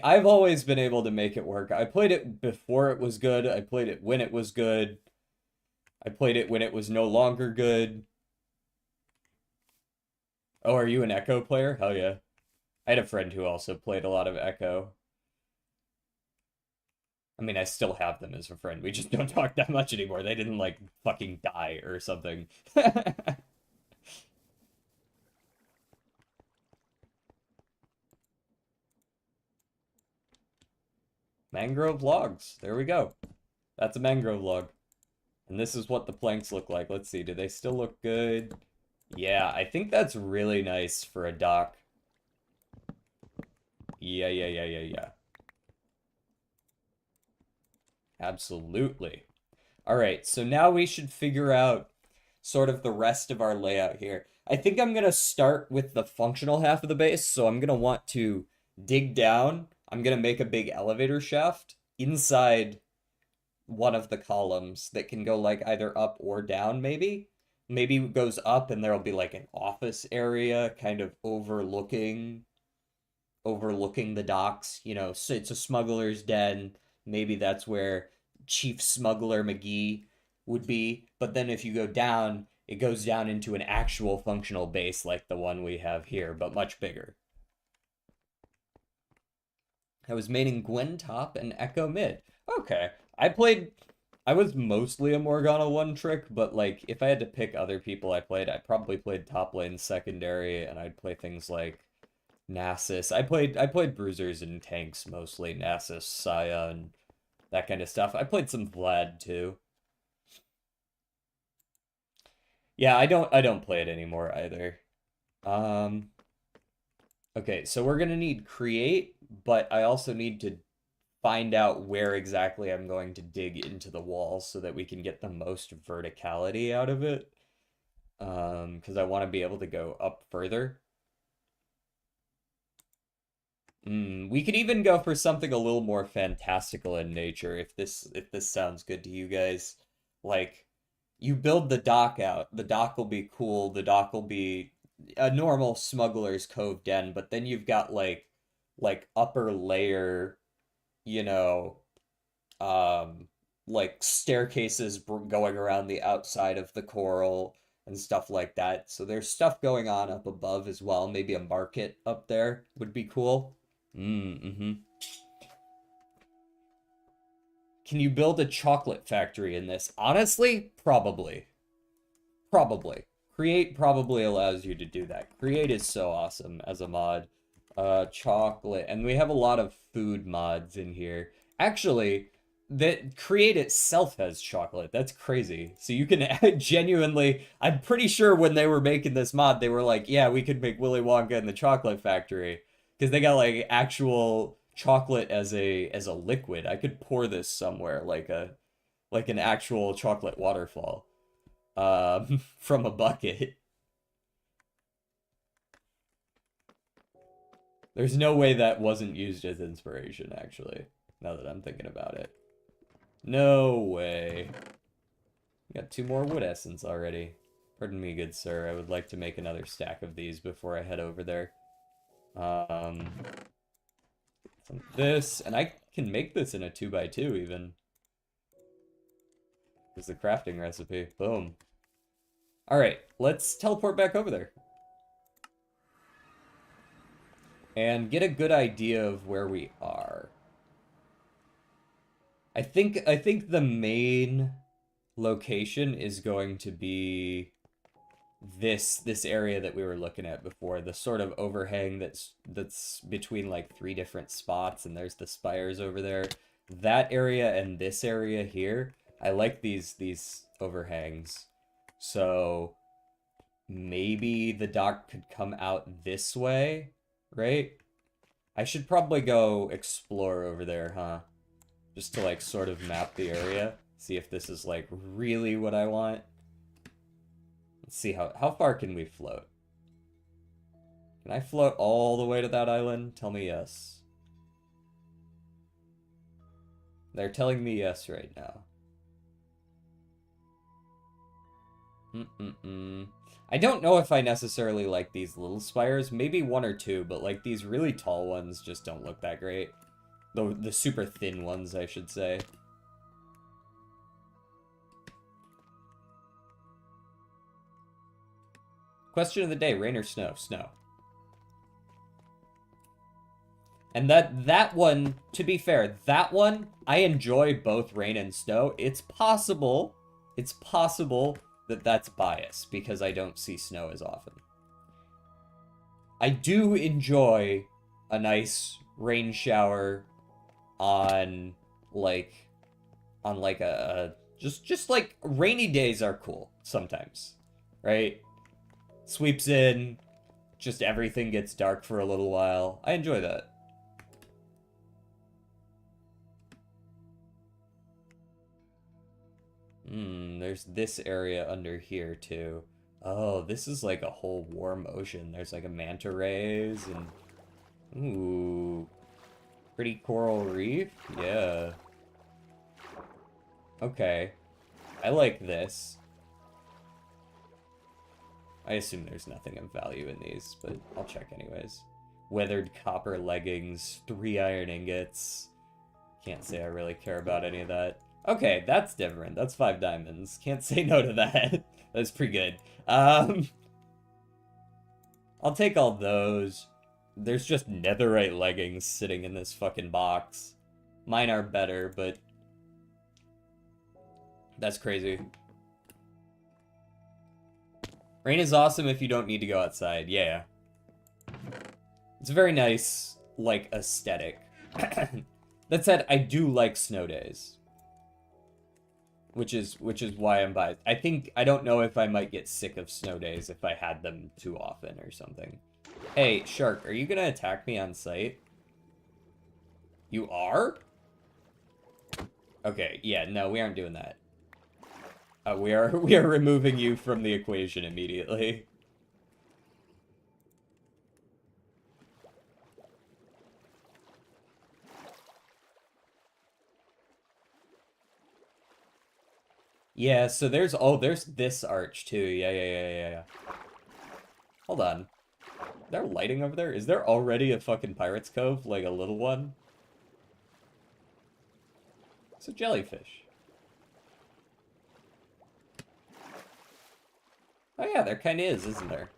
I've always been able to make it work. I played it before it was good. I played it when it was good. I played it when it was no longer good. Oh, are you an Echo player? Hell yeah. I had a friend who also played a lot of Echo. I mean, I still have them as a friend. We just don't talk that much anymore. They didn't like fucking die or something. Mangrove logs. There we go. That's a mangrove log. And this is what the planks look like. Let's see, do they still look good? Yeah, I think that's really nice for a dock. Yeah. Absolutely. All right, so now we should figure out sort of the rest of our layout here. I think I'm going to start with the functional half of the base, so I'm going to want to dig down. I'm going to make a big elevator shaft inside one of the columns that can go like either up or down, maybe. Maybe it goes up and there'll be like an office area kind of overlooking the docks. You know, so it's a smuggler's den. Maybe that's where Chief Smuggler McGee would be. But then if you go down, it goes down into an actual functional base like the one we have here, but much bigger. I was maining Gwen top and Echo mid. Okay. I was mostly a Morgana one trick, but like if I had to pick other people I probably played top lane secondary, and I'd play things like Nasus. I played bruisers and tanks mostly, Nasus, Saya, and that kind of stuff. I played some Vlad too. Yeah, I don't play it anymore either. Um okay, so we're gonna need create, but I also need to find out where exactly I'm going to dig into the wall so that we can get the most verticality out of it. Because I want to be able to go up further. We could even go for something a little more fantastical in nature if this sounds good to you guys. Like you build the dock out. The dock will be cool. The dock will be a normal smuggler's cove den, but then you've got like upper layer, you know, um like staircases going around the outside of the coral and stuff like that. So there's stuff going on up above as well. Maybe a market up there would be cool. Mm-hmm. Can you build a chocolate factory in this? Honestly, probably. Probably. Create probably allows you to do that. Create is so awesome as a mod. Chocolate. And we have a lot of food mods in here. Actually, that Create itself has chocolate. That's crazy. So you can genuinely... I'm pretty sure when they were making this mod, they were like, yeah, we could make Willy Wonka and the Chocolate Factory. Because they got, like, actual chocolate as a liquid. I could pour this somewhere, like an actual chocolate waterfall. From a bucket. There's no way that wasn't used as inspiration, actually, now that I'm thinking about it. No way. We got 2 more wood essence already. Pardon me, good sir. I would like to make another stack of these before I head over there. This, and I can make this in a 2x2 even. Is the crafting recipe. Boom. Alright, let's teleport back over there. And get a good idea of where we are. I think the main location is going to be this area that we were looking at before, the sort of overhang that's between like 3 different spots, and there's the spires over there. That area and this area here, I like these overhangs. So maybe the dock could come out this way, right? I should probably go explore over there, huh? Just to like sort of map the area, see if this is like really what I want. Let's see how far can we float? Can I float all the way to that island? Tell me yes. They're telling me yes right now. I don't know if I necessarily like these little spires. Maybe 1 or 2, but like these really tall ones just don't look that great. The super thin ones, I should say. Question of the day, rain or snow? Snow. And that one, to be fair, that one, I enjoy both rain and snow. It's possible that that's bias because I don't see snow as often. I do enjoy a nice rain shower on like a just like rainy days are cool sometimes, right? Sweeps in, just everything gets dark for a little while. I enjoy that. There's this area under here too. Oh, this is like a whole warm ocean. There's like a manta rays and ooh, pretty coral reef. Yeah. Okay. I like this. I assume there's nothing of value in these, but I'll check anyways. Weathered copper leggings, 3 iron ingots. Can't say I really care about any of that. Okay, that's different. That's 5 diamonds. Can't say no to that. That's pretty good. I'll take all those. There's just netherite leggings sitting in this fucking box. Mine are better, but that's crazy. Rain is awesome if you don't need to go outside. Yeah. It's a very nice, like, aesthetic. That said, I do like snow days. Which is why I'm biased. I don't know if I might get sick of snow days if I had them too often or something. Hey, Shark, are you gonna attack me on sight? You are? Okay, yeah, no, we aren't doing that. We are removing you from the equation immediately. Yeah, so there's this arch too. Yeah. Hold on. They're lighting over there? Is there already a fucking Pirate's Cove? Like a little one? It's a jellyfish. Oh yeah, there kinda is, isn't there?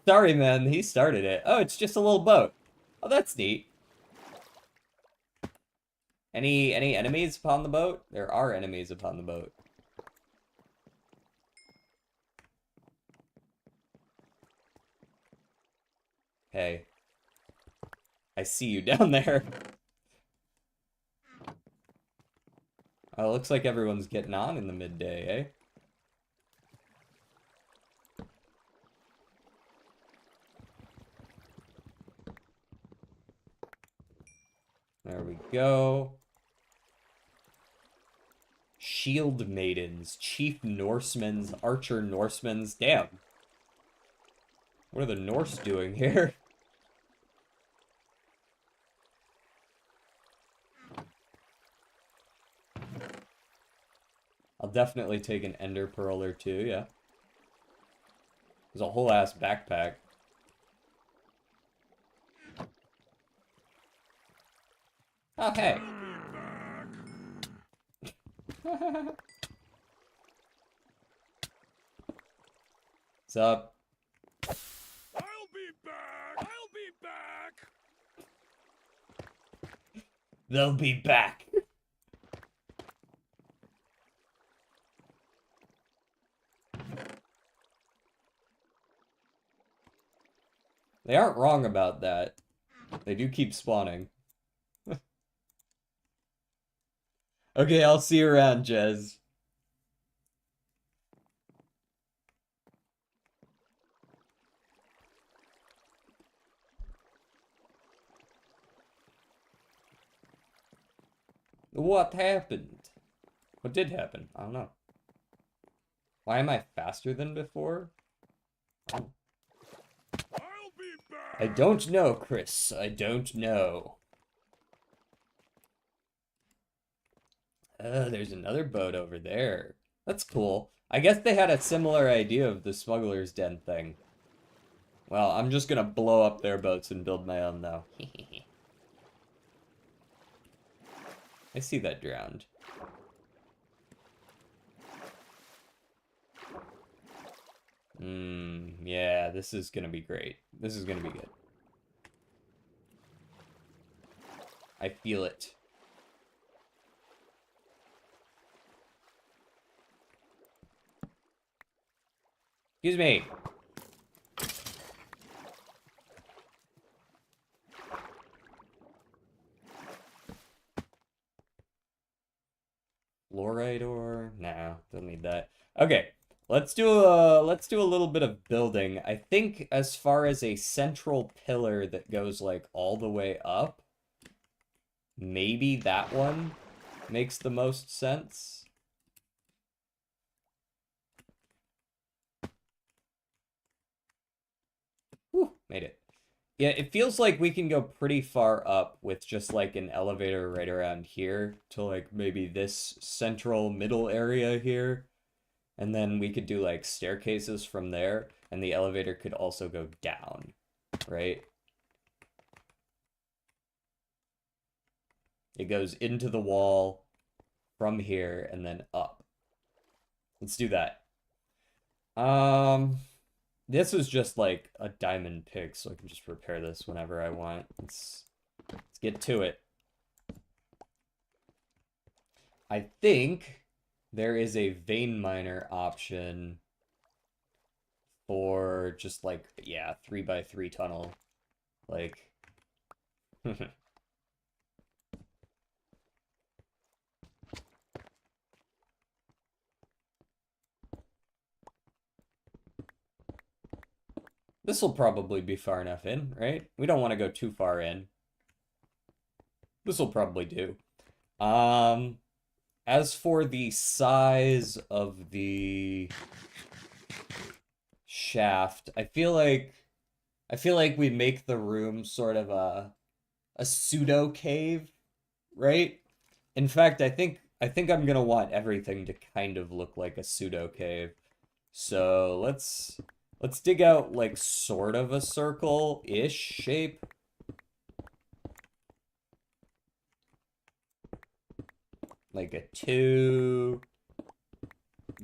Sorry, man, he started it. Oh, it's just a little boat. Oh, that's neat. Any enemies upon the boat? There are enemies upon the boat. Hey, I see you down there. Oh, looks like everyone's getting on in the midday, eh? There we go. Shield Maidens, Chief Norsemen's, Archer Norsemen's. Damn. What are the Norse doing here? I'll definitely take an Ender Pearl or two, yeah. There's a whole ass backpack. Oh, hey. What's up? I'll be back! I'll be back! They'll be back. They aren't wrong about that. They do keep spawning. Okay, I'll see you around, Jez. What happened? What did happen? I don't know. Why am I faster than before? I'll be back! I don't know, Chris. I don't know. There's another boat over there. That's cool. I guess they had a similar idea of the smuggler's den thing. Well, I'm just gonna blow up their boats and build my own, though. I see that drowned. Yeah, this is gonna be great. This is gonna be good. I feel it. Excuse me. Fluorite ore? No, don't need that. Okay, let's do a little bit of building. I think as far as a central pillar that goes like all the way up, maybe that one makes the most sense. Whew, made it. Yeah, it feels like we can go pretty far up with just like an elevator right around here to like maybe this central middle area here. And then we could do like staircases from there, and the elevator could also go down, right? It goes into the wall from here and then up. Let's do that. This is just like a diamond pick, so I can just repair this whenever I want. Let's get to it. I think there is a vein miner option for just like, yeah, 3x3 tunnel. Like, this will probably be far enough in, right? We don't want to go too far in. This will probably do. As for the size of the shaft, I feel like we make the room sort of a pseudo cave, right? In fact, I think I'm gonna want everything to kind of look like a pseudo cave. So let's dig out like sort of a circle-ish shape. Like a 2,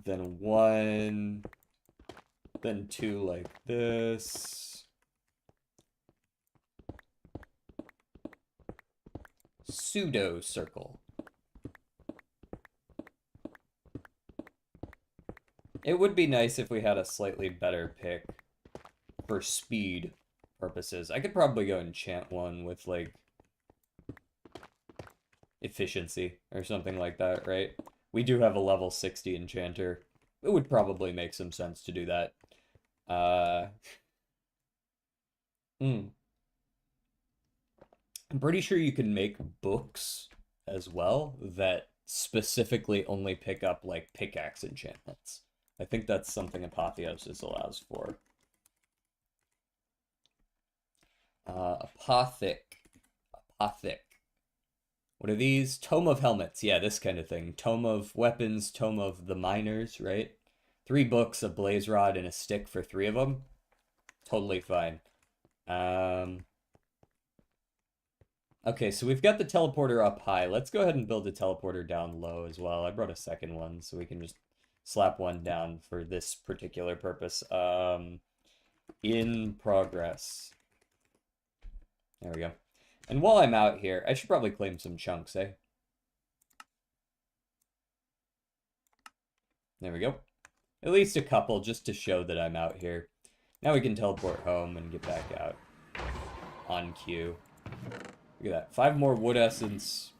then 1, then 2 like this. Pseudo circle. It would be nice if we had a slightly better pick for speed purposes. I could probably go enchant one with like efficiency or something like that, right? We do have a level 60 enchanter. It would probably make some sense to do that. Uh, hmm. I'm pretty sure you can make books as well that specifically only pick up like pickaxe enchantments. I think that's something Apotheosis allows for. Apothic. What are these? Tome of Helmets. Yeah, this kind of thing. Tome of Weapons, Tome of the Miners, right? 3 books, a blaze rod, and a stick for 3 of them. Totally fine. Okay, so we've got the teleporter up high. Let's go ahead and build a teleporter down low as well. I brought a second one, so we can just slap one down for this particular purpose. In progress. There we go. And while I'm out here, I should probably claim some chunks, eh? There we go. At least a couple, just to show that I'm out here. Now we can teleport home and get back out. On cue. Look at that. 5 more wood essence.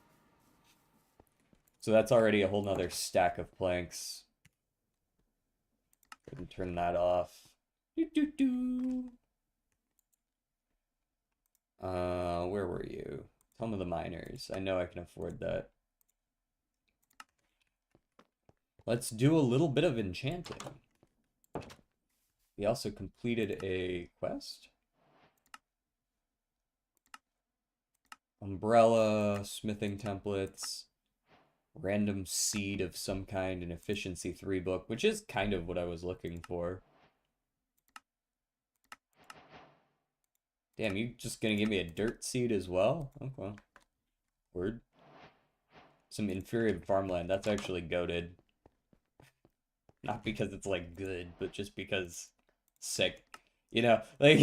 So that's already a whole nother stack of planks. Go ahead and turn that off. Where were you? Home of the Miners. I know I can afford that. Let's do a little bit of enchanting. We also completed a quest. Umbrella, smithing templates, random seed of some kind, an efficiency 3 book, which is kind of what I was looking for. Damn, you just gonna give me a dirt seed as well? Okay. Word. Some inferior farmland. That's actually goated. Not because it's like good, but just because sick. You know, like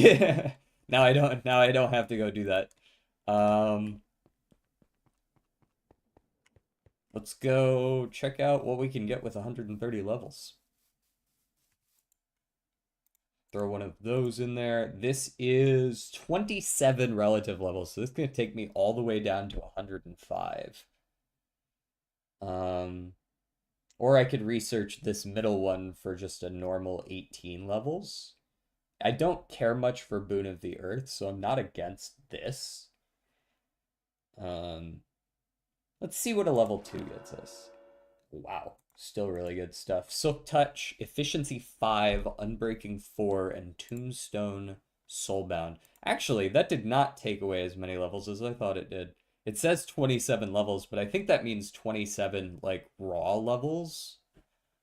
now I don't have to go do that. Um let's go check out what we can get with 130 levels. Throw one of those in there. This is 27 relative levels, so this is going to take me all the way down to 105. Or I could research this middle one for just a normal 18 levels. I don't care much for Boon of the Earth, so I'm not against this. Let's see what a level 2 gets us. Wow, still really good stuff. Silk Touch, Efficiency 5, Unbreaking 4, and Tombstone Soulbound. Actually, that did not take away as many levels as I thought it did. It says 27 levels, but I think that means 27, like, raw levels.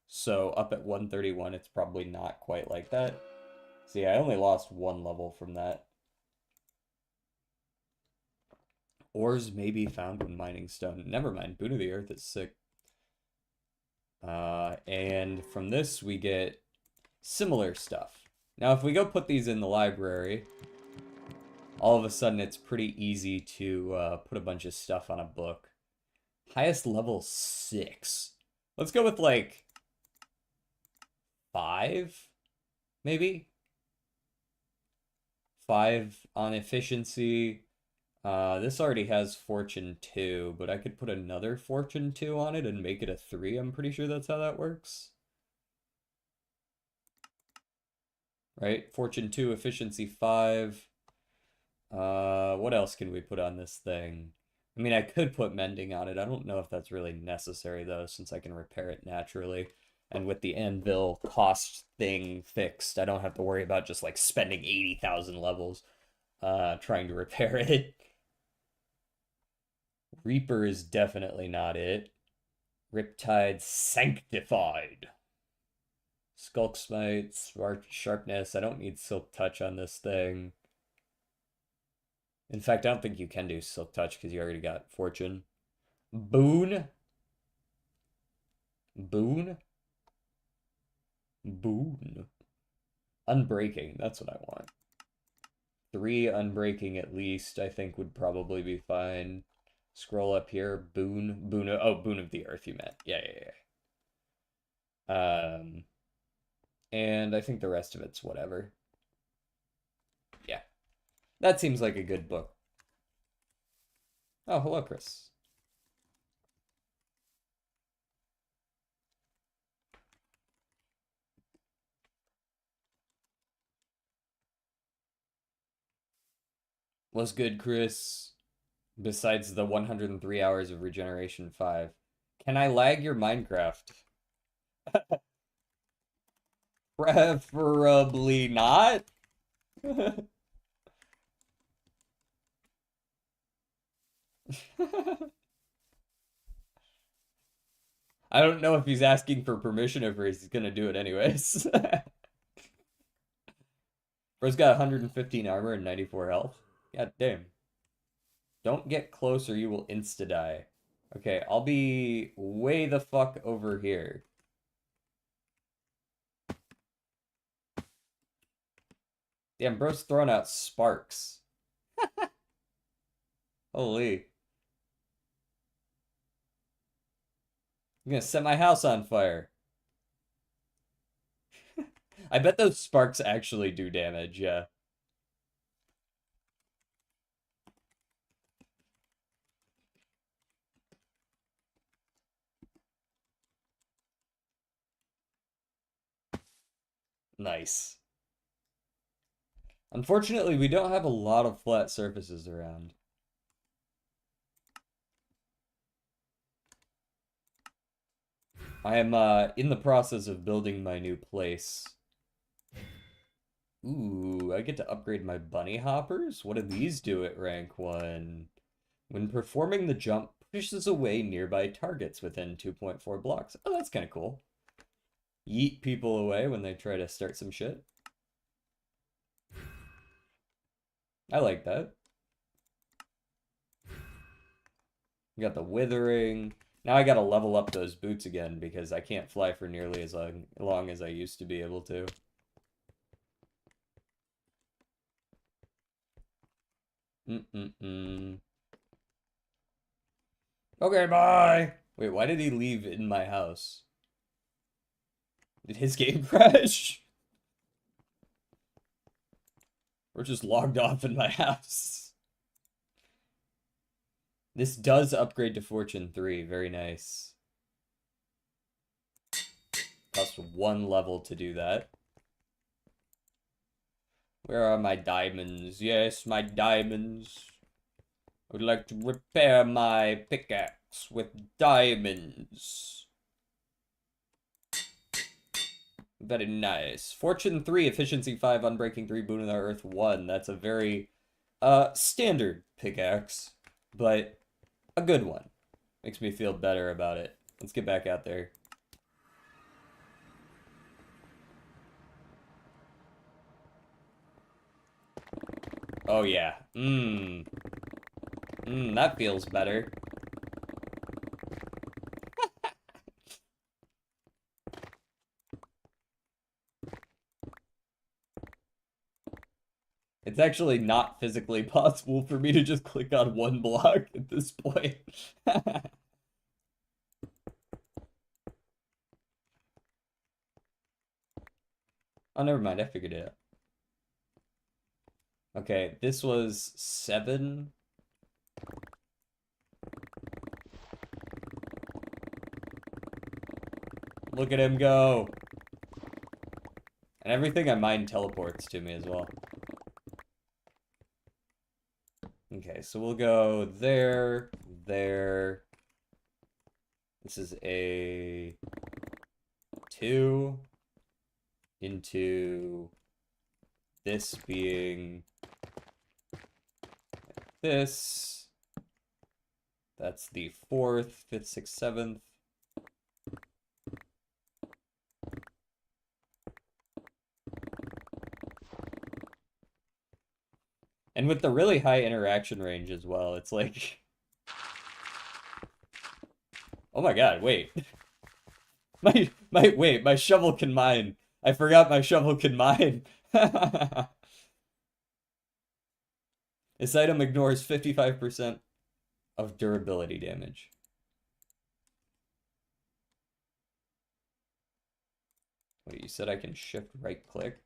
So up at 131, it's probably not quite like that. See, I only lost 1 level from that. Ores may be found when mining stone. Never mind, Boon of the Earth is sick. And from this, we get similar stuff. Now, if we go put these in the library, all of a sudden it's pretty easy to put a bunch of stuff on a book. Highest level 6. Let's go with like 5, maybe? 5 on efficiency. This already has Fortune 2, but I could put another Fortune 2 on it and make it a 3. I'm pretty sure that's how that works. Right? Fortune 2, Efficiency 5. What else can we put on this thing? I mean, I could put Mending on it. I don't know if that's really necessary, though, since I can repair it naturally. And with the anvil cost thing fixed, I don't have to worry about just, like, spending 80,000 levels trying to repair it. Reaper is definitely not it. Riptide Sanctified. Skulk Smite, Sharpness. I don't need Silk Touch on this thing. In fact, I don't think you can do Silk Touch because you already got Fortune. Boon. Boon? Boon. Unbreaking. That's what I want. 3 Unbreaking at least, I think would probably be fine. Scroll up here. Boon. Boon. Oh, Boon of the Earth, you meant. Yeah, yeah, yeah. And I think the rest of it's whatever. Yeah. That seems like a good book. Oh, hello, Chris. What's good, Chris? Besides the 103 hours of Regeneration 5. Can I lag your Minecraft? Preferably not. I don't know if he's asking for permission or if he's gonna do it anyways. Bro's got 115 armor and 94 health. God damn. Don't get close or you will insta-die. Okay, I'll be way the fuck over here. Damn, bro's throwing out sparks. Holy. I'm gonna set my house on fire. I bet those sparks actually do damage, yeah. Nice. Unfortunately, we don't have a lot of flat surfaces around. I am in the process of building my new place. Ooh, I get to upgrade my bunny hoppers? What do these do at rank 1? When performing the jump, pushes away nearby targets within 2.4 blocks. Oh, that's kind of cool. Yeet people away when they try to start some shit. I like that. We got the withering. Now I gotta level up those boots again because I can't fly for nearly as long as I used to be able to. Okay, bye! Wait, why did he leave in my house? Did his game crash? Or just logged off in my house? This does upgrade to Fortune 3. Very nice. Cost 1 level to do that. Where are my diamonds? Yes, my diamonds. I would like to repair my pickaxe with diamonds. Very nice. Fortune 3, Efficiency 5, Unbreaking 3, Boon of the Earth 1. That's a very standard pickaxe, but a good one. Makes me feel better about it. Let's get back out there. Oh yeah. That feels better. It's actually not physically possible for me to just click on one block at this point. Oh, never mind. I figured it out. Okay, this was 7. Look at him go. And everything I mine teleports to me as well. Okay, so we'll go there, there. This is a 2 into this being this. That's the 4th, 5th, 6th, 7th. And with the really high interaction range as well, it's like... Oh my god, wait. My shovel can mine. I forgot my shovel can mine. This item ignores 55% of durability damage. Wait, you said I can shift right click?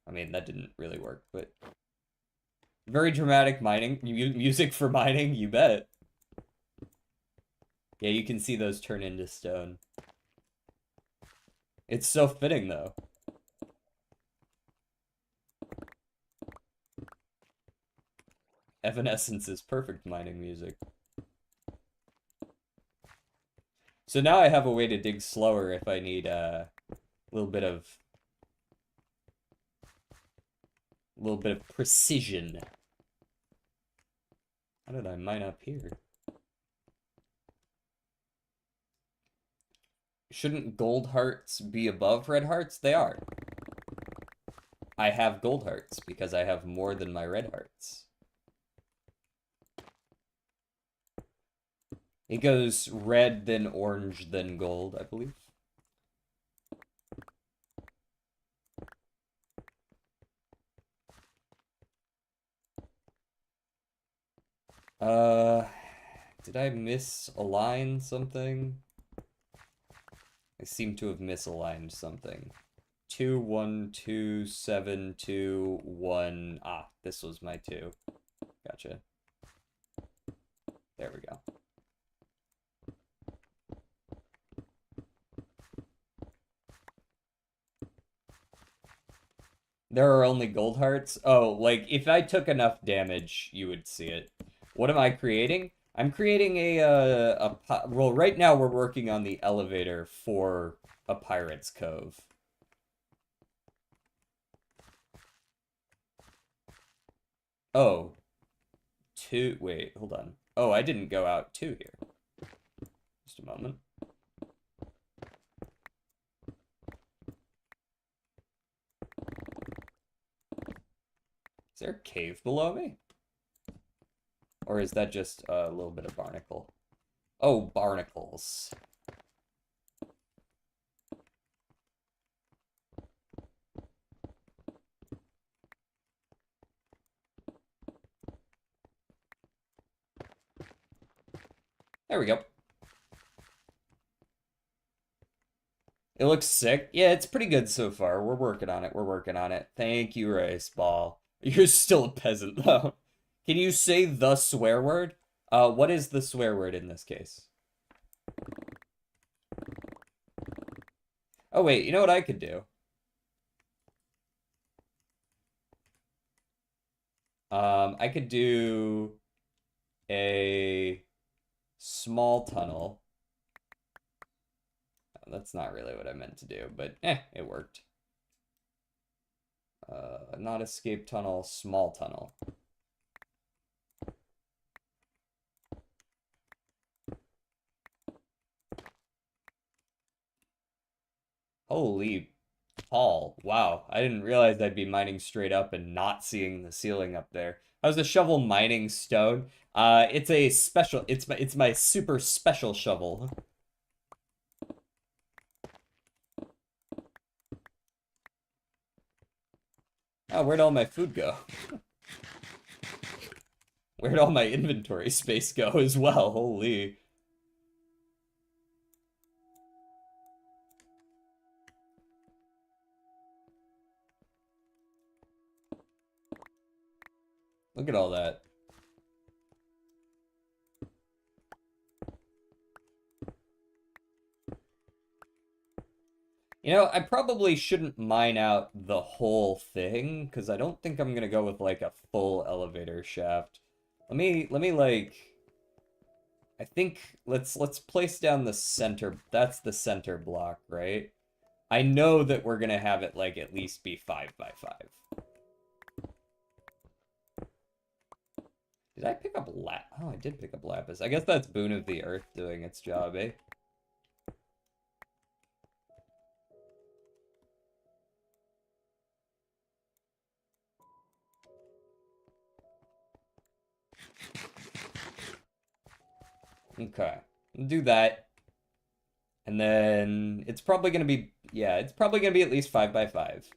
I mean, that didn't really work, but... Very dramatic mining. Music for mining, you bet. Yeah, you can see those turn into stone. It's so fitting, though. Evanescence is perfect mining music. So now I have a way to dig slower if I need a little bit of precision. How did I mine up here? Shouldn't gold hearts be above red hearts? They are. I have gold hearts because I have more than my red hearts. It goes red, then orange, then gold, I believe. Did I misalign something? I seem to have misaligned something. 2, 1, 2, 7, 2, 1. Ah, this was my 2. Gotcha. There we go. There are only gold hearts? Oh, like, if I took enough damage, you would see it. What am I creating? I'm creating well, right now we're working on the elevator for a Pirate's Cove. Oh. 2, wait, hold on. Oh, I didn't go out 2 here. Just a moment. Is there a cave below me? Or is that just a little bit of barnacle? Oh, barnacles. There we go. It looks sick. Yeah, it's pretty good so far. We're working on it. We're working on it. Thank you, Rice Ball. You're still a peasant, though. Can you say the swear word? What is the swear word in this case? Oh, wait, you know what I could do? I could do a small tunnel. That's not really what I meant to do, but it worked. Not escape tunnel, small tunnel. Holy Paul. Wow, I didn't realize I'd be mining straight up and not seeing the ceiling up there. How's the shovel mining stone? It's a special, it's my super special shovel. Oh, where'd all my food go? Where'd all my inventory space go as well? Holy. Look at all that. You know, I probably shouldn't mine out the whole thing, because I don't think I'm gonna go with, like, a full elevator shaft. Let me, like... I think, let's place down the center, that's the center block, right? I know that we're gonna have it, like, at least be 5 by 5. Did I pick up Oh, I did pick up lapis. I guess that's Boon of the Earth doing its job, eh? Okay. Do that. And then it's probably gonna be, yeah, it's probably gonna be at least 5 by 5.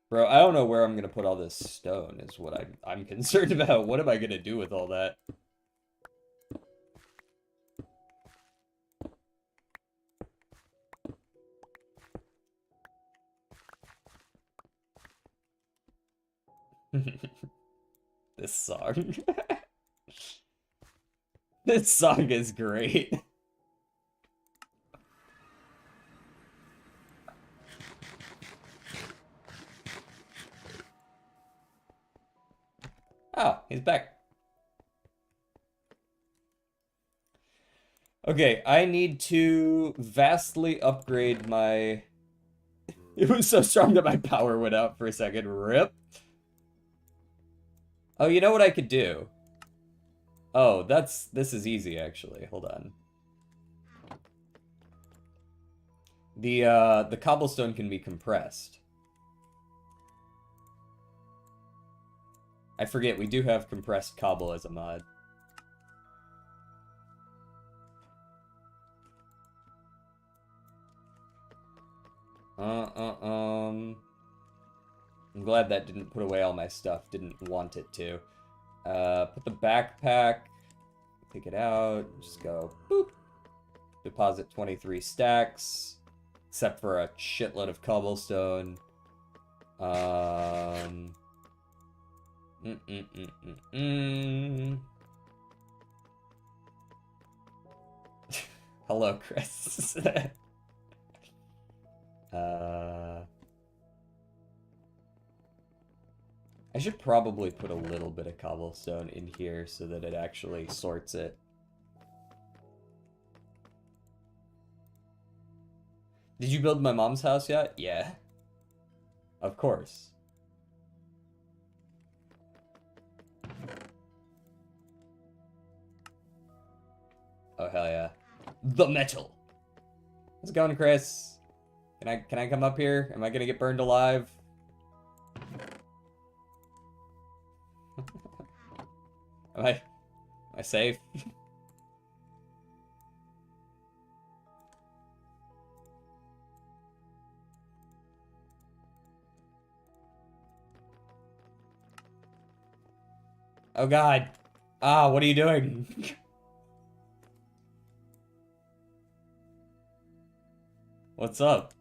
Bro, I don't know where I'm gonna put all this stone is what I'm concerned about. What am I gonna do with all that? This song. This song is great. Oh, he's back. Okay, I need to vastly upgrade my... It was so strong that my power went out for a second. Rip. Oh, you know what I could do? Oh, this is easy, actually. Hold on. The cobblestone can be compressed. I forget, we do have compressed cobble as a mod. I'm glad that didn't put away all my stuff. Didn't want it to. Put the backpack. Take it out. Just go boop. Deposit 23 stacks. Except for a shitload of cobblestone. Hello, Chris. I should probably put a little bit of cobblestone in here so that it actually sorts it. Did you build my mom's house yet? Yeah. Of course. Oh, hell yeah. The metal. How's it going, Chris? Can I come up here? Am I gonna get burned alive? Am I safe? Oh god. Ah, what are you doing? What's up?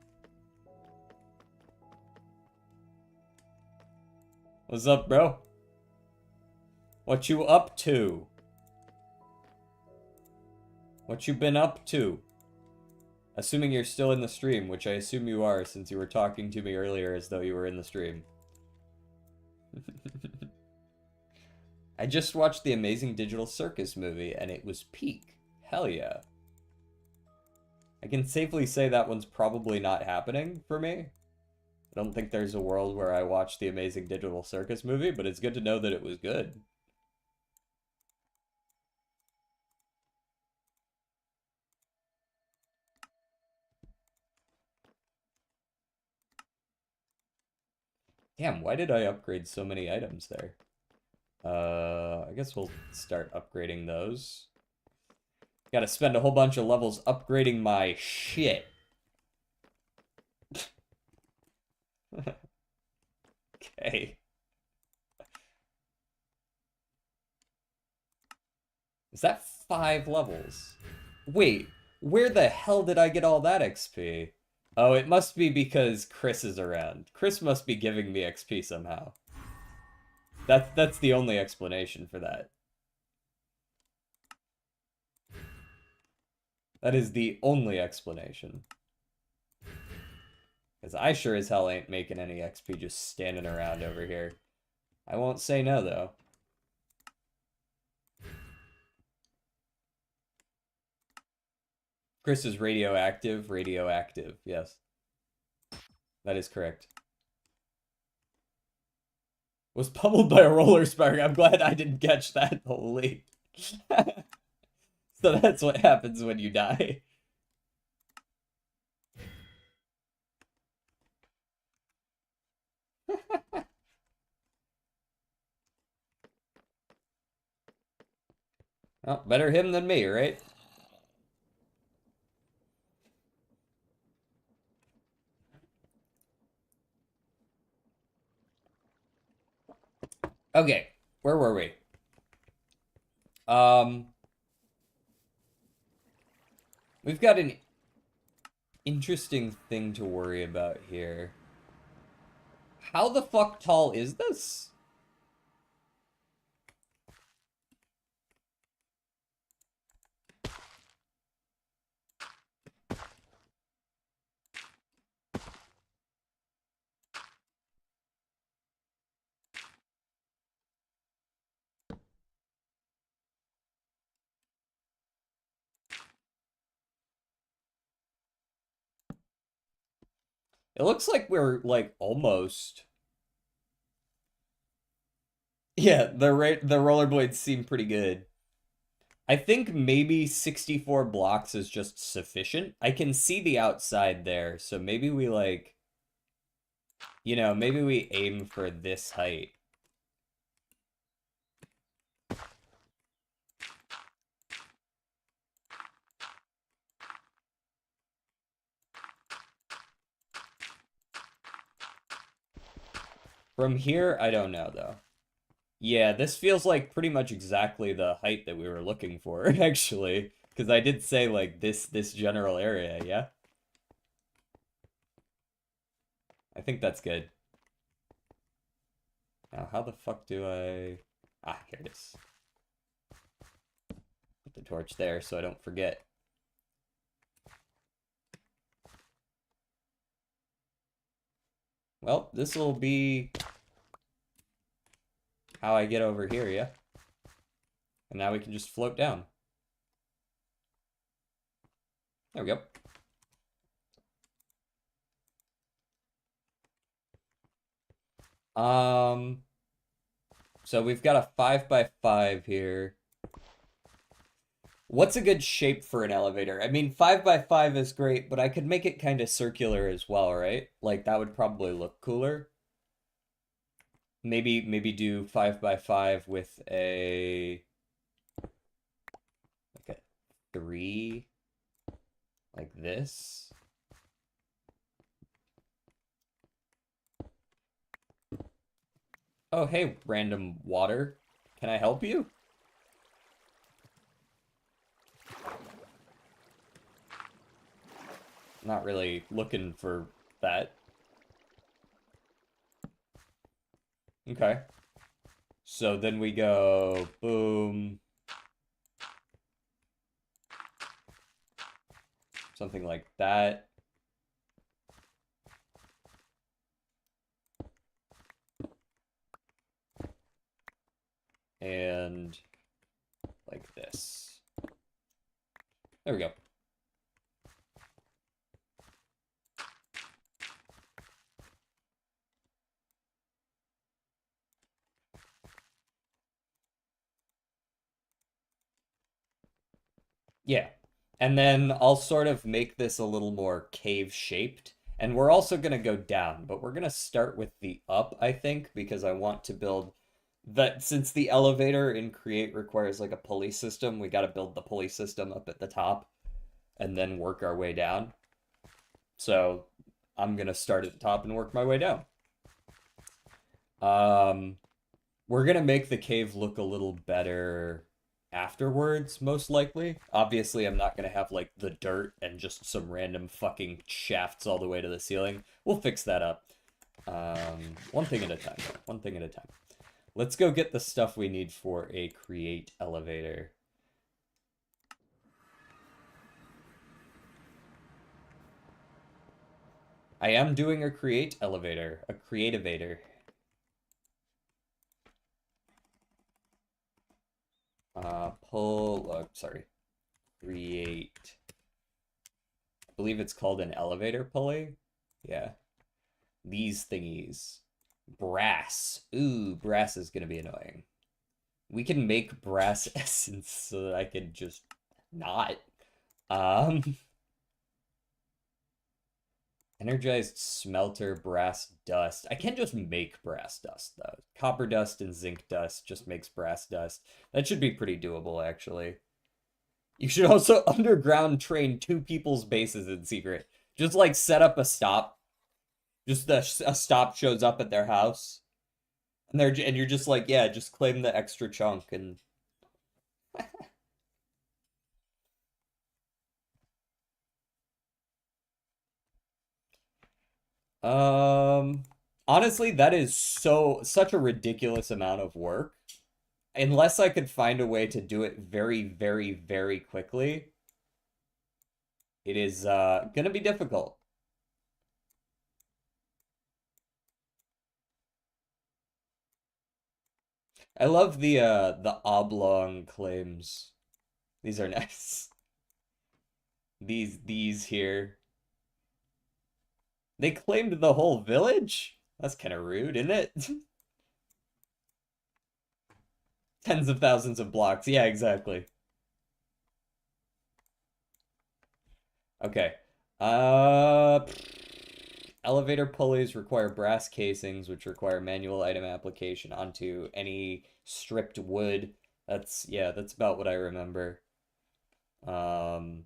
What's up, bro? What you up to? What you been up to? Assuming you're still in the stream, which I assume you are since you were talking to me earlier as though you were in the stream. I just watched the Amazing Digital Circus movie and it was peak. Hell yeah. I can safely say that one's probably not happening for me. I don't think there's a world where I watched the Amazing Digital Circus movie, but it's good to know that it was good. Damn, why did I upgrade so many items there? I guess we'll start upgrading those. Gotta spend a whole bunch of levels upgrading my shit. Okay. Is that 5 levels? Wait, where the hell did I get all that XP? Oh, it must be because Chris is around. Chris must be giving me XP somehow. That's the only explanation for that. That is the only explanation. Because I sure as hell ain't making any XP just standing around over here. I won't say no, though. Chris is radioactive, radioactive, yes. That is correct. Was pummeled by a roller spark. I'm glad I didn't catch that. Holy. So that's what happens when you die. Well, better him than me, right? Okay, where were we? Um, we've got an interesting thing to worry about here. How the fuck tall is this? It looks like we're like almost. Yeah, the rollerblades seem pretty good. I think maybe 64 blocks is just sufficient. I can see the outside there, so maybe we like, maybe we aim for this height. From here, I don't know though. Yeah, this feels like pretty much exactly the height that we were looking for, actually. Because I did say like this general area, yeah? I think that's good. Now, how the fuck do I... Ah, here it is. Put the torch there so I don't forget. Well, this will be how I get over here, yeah? And now we can just float down. There we go. So we've got a 5x5 here. What's a good shape for an elevator? I mean, 5x5 is great, but I could make it kind of circular as well, right? Like that would probably look cooler. Maybe do 5x5 with a like a 3 like this. Oh, hey, random water. Can I help you? Not really looking for that. Okay. So then we go boom. Something like that. And like this. There we go. Yeah. And then I'll sort of make this a little more cave shaped. And we're also going to go down, but we're going to start with the up, I think, because I want to build that since the elevator in Create requires like a pulley system, we got to build the pulley system up at the top and then work our way down. So I'm going to start at the top and work my way down. Um, we're going to make the cave look a little better afterwards, most likely. Obviously, I'm not going to have like the dirt and just some random fucking shafts all the way to the ceiling. We'll fix that up. One thing at a time. One thing at a time. Let's go get the stuff we need for a create elevator. I am doing a create elevator, a creativator. Sorry. Create. I believe it's called an elevator pulley. Yeah. These thingies. Brass. Ooh, brass is gonna be annoying. We can make brass essence so that I can just not. Um, Energized smelter brass dust. I can't just make brass dust though. Copper dust and zinc dust just makes brass dust. That should be pretty doable actually. You should also underground train two people's bases in secret. Just like set up a stop. Just a stop shows up at their house. And you're just like, yeah, just claim the extra chunk and um honestly, that is such a ridiculous amount of work. Unless I could find a way to do it very, very, very quickly, it is gonna be difficult. I love the oblong claims. These are nice. These here. They claimed the whole village? That's kind of rude, isn't it? Tens of thousands of blocks. Yeah, exactly. Okay. Uh, Elevator pulleys require brass casings, which require manual item application onto any stripped wood. Yeah, that's about what I remember. Um,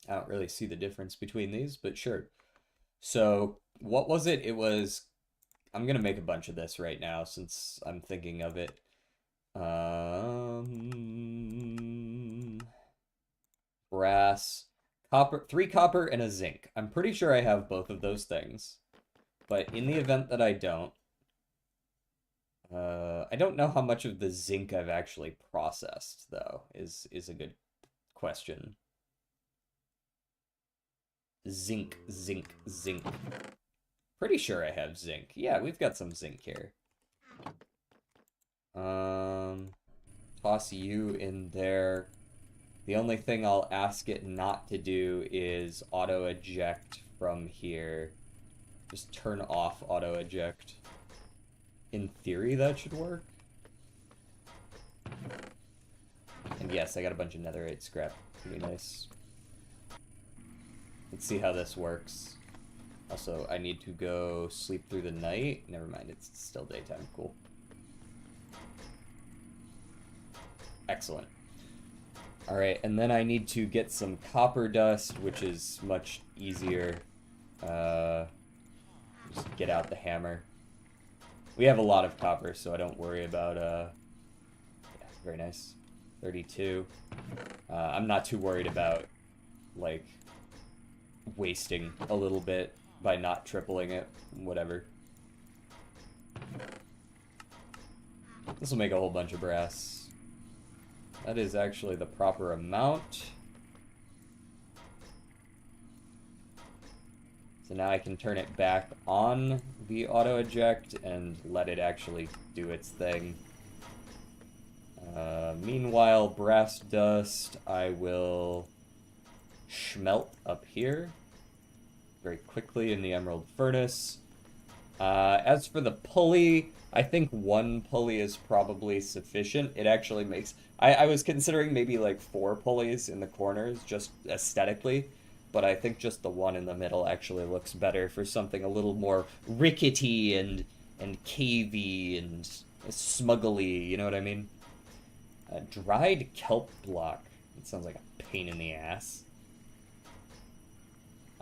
I don't really see the difference between these, but sure. So, what was it? I'm gonna make a bunch of this right now since I'm thinking of it. Um, Brass, copper, 3 copper, and a zinc. I'm pretty sure I have both of those things. But in the event that I don't, I don't know how much of the zinc I've actually processed, though, is a good question. Zinc, zinc, zinc. Pretty sure I have zinc. Yeah, we've got some zinc here. Um, Toss you in there. The only thing I'll ask it not to do is auto eject from here. Just turn off auto eject. In theory, that should work. And yes, I got a bunch of netherite scrap. Pretty nice. Let's see how this works. Also, I need to go sleep through the night. Never mind, it's still daytime. Cool. Excellent. Alright, and then I need to get some copper dust, which is much easier. Just get out the hammer. We have a lot of copper, so I don't worry about, yeah, very nice. 32. I'm not too worried about, like, wasting a little bit by not tripling it. Whatever. This will make a whole bunch of brass. That is actually the proper amount. So now I can turn it back on the auto eject and let it actually do its thing. Meanwhile, brass dust, I will smelt up here very quickly in the emerald furnace. As for the pulley, I think one pulley is probably sufficient. It actually makes... I was considering maybe like 4 pulleys in the corners, just aesthetically, but I think just the one in the middle actually looks better for something a little more rickety and cavey and smuggly, you know what I mean? Dried kelp block. It sounds like a pain in the ass.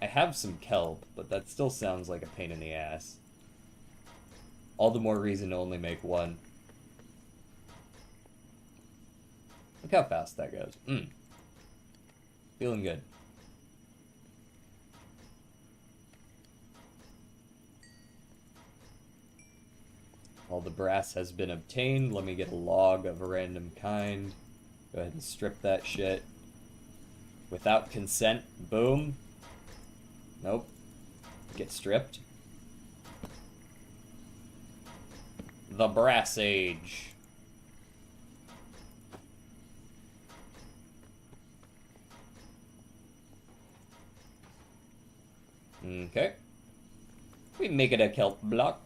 I have some kelp, but that still sounds like a pain in the ass. All the more reason to only make one. Look how fast that goes. Feeling good. All the brass has been obtained. Let me get a log of a random kind. Go ahead and strip that shit. Without consent. Boom. Nope. Get stripped. The Brass Age. Okay. We make it a kelp block.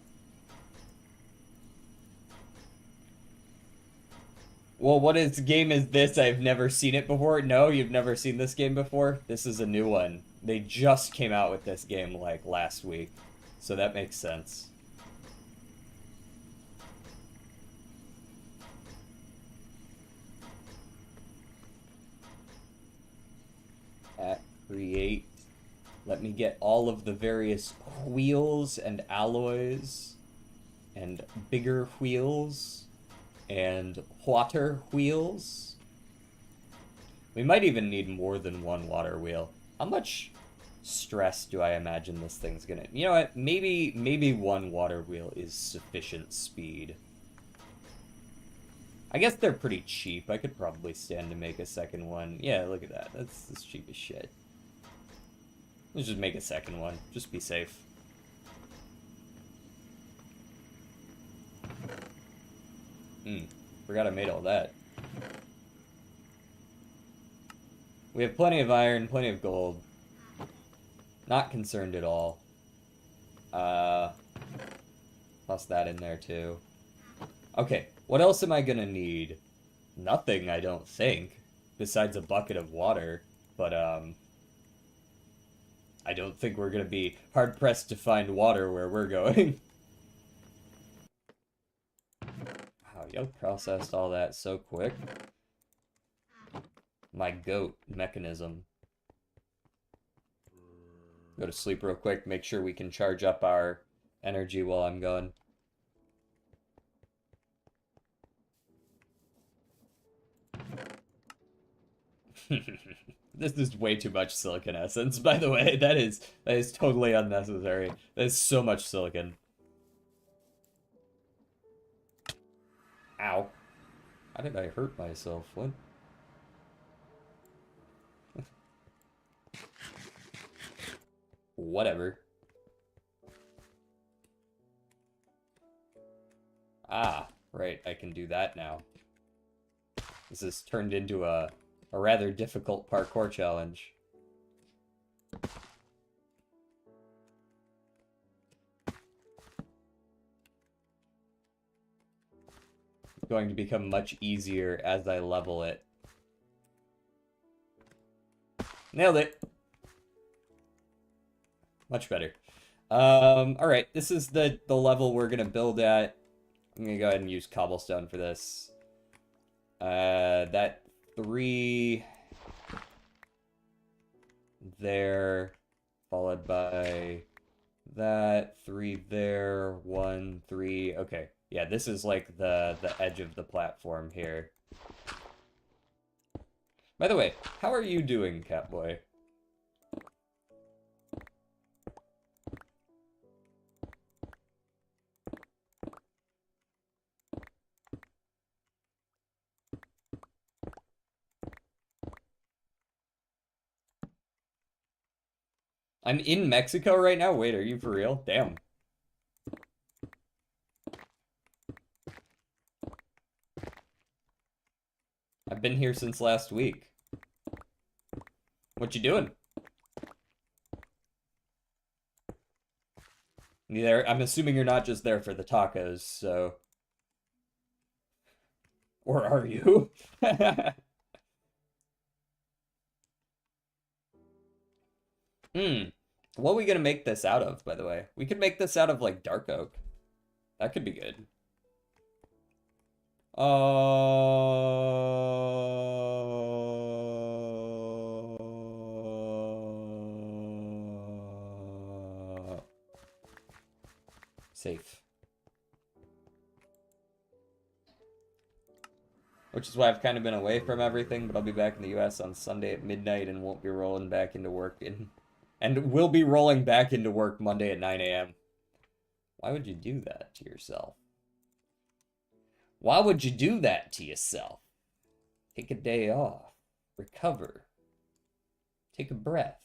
Well, what game is this? I've never seen it before. No, you've never seen this game before? This is a new one. They just came out with this game, like, last week. So that makes sense. At create. Let me get all of the various wheels and alloys and bigger wheels and water wheels. We might even need more than one water wheel. How much stress do I imagine this thing's gonna... You know what? Maybe one water wheel is sufficient speed. I guess they're pretty cheap. I could probably stand to make a second one. Yeah, look at that. That's cheap as shit. Let's just make a second one. Just be safe. Forgot I made all that. We have plenty of iron, plenty of gold. Not concerned at all. Toss that in there too. Okay, what else am I gonna need? Nothing, I don't think. Besides a bucket of water. But, I don't think we're gonna be hard-pressed to find water where we're going. Wow, y'all processed all that so quick. My goat mechanism. Go to sleep real quick, make sure we can charge up our energy while I'm gone. This is way too much silicon essence, by the way. That is totally unnecessary. That is so much silicon. Ow. How did I hurt myself? What? Whatever. Ah, right, I can do that now. This has turned into a rather difficult parkour challenge. It's going to become much easier as I level it. Nailed it! Much better. Alright, this is the level we're gonna build at. I'm gonna go ahead and use cobblestone for this. That 3 there, followed by that 3 there, 1, 3. Okay, yeah, this is like the edge of the platform here. By the way, how are you doing, Catboy? I'm in Mexico right now? Wait, are you for real? Damn. I've been here since last week. What you doing? You there? I'm assuming you're not just there for the tacos, so... Or are you? What are we gonna make this out of, by the way? We could make this out of, like, dark oak. That could be good. Safe. Which is why I've kind of been away from everything, but I'll be back in the US on Sunday at midnight and won't be rolling back into work and will be rolling back into work Monday at 9 a.m. Why would you do that to yourself? Why would you do that to yourself? Take a day off. Recover. Take a breath.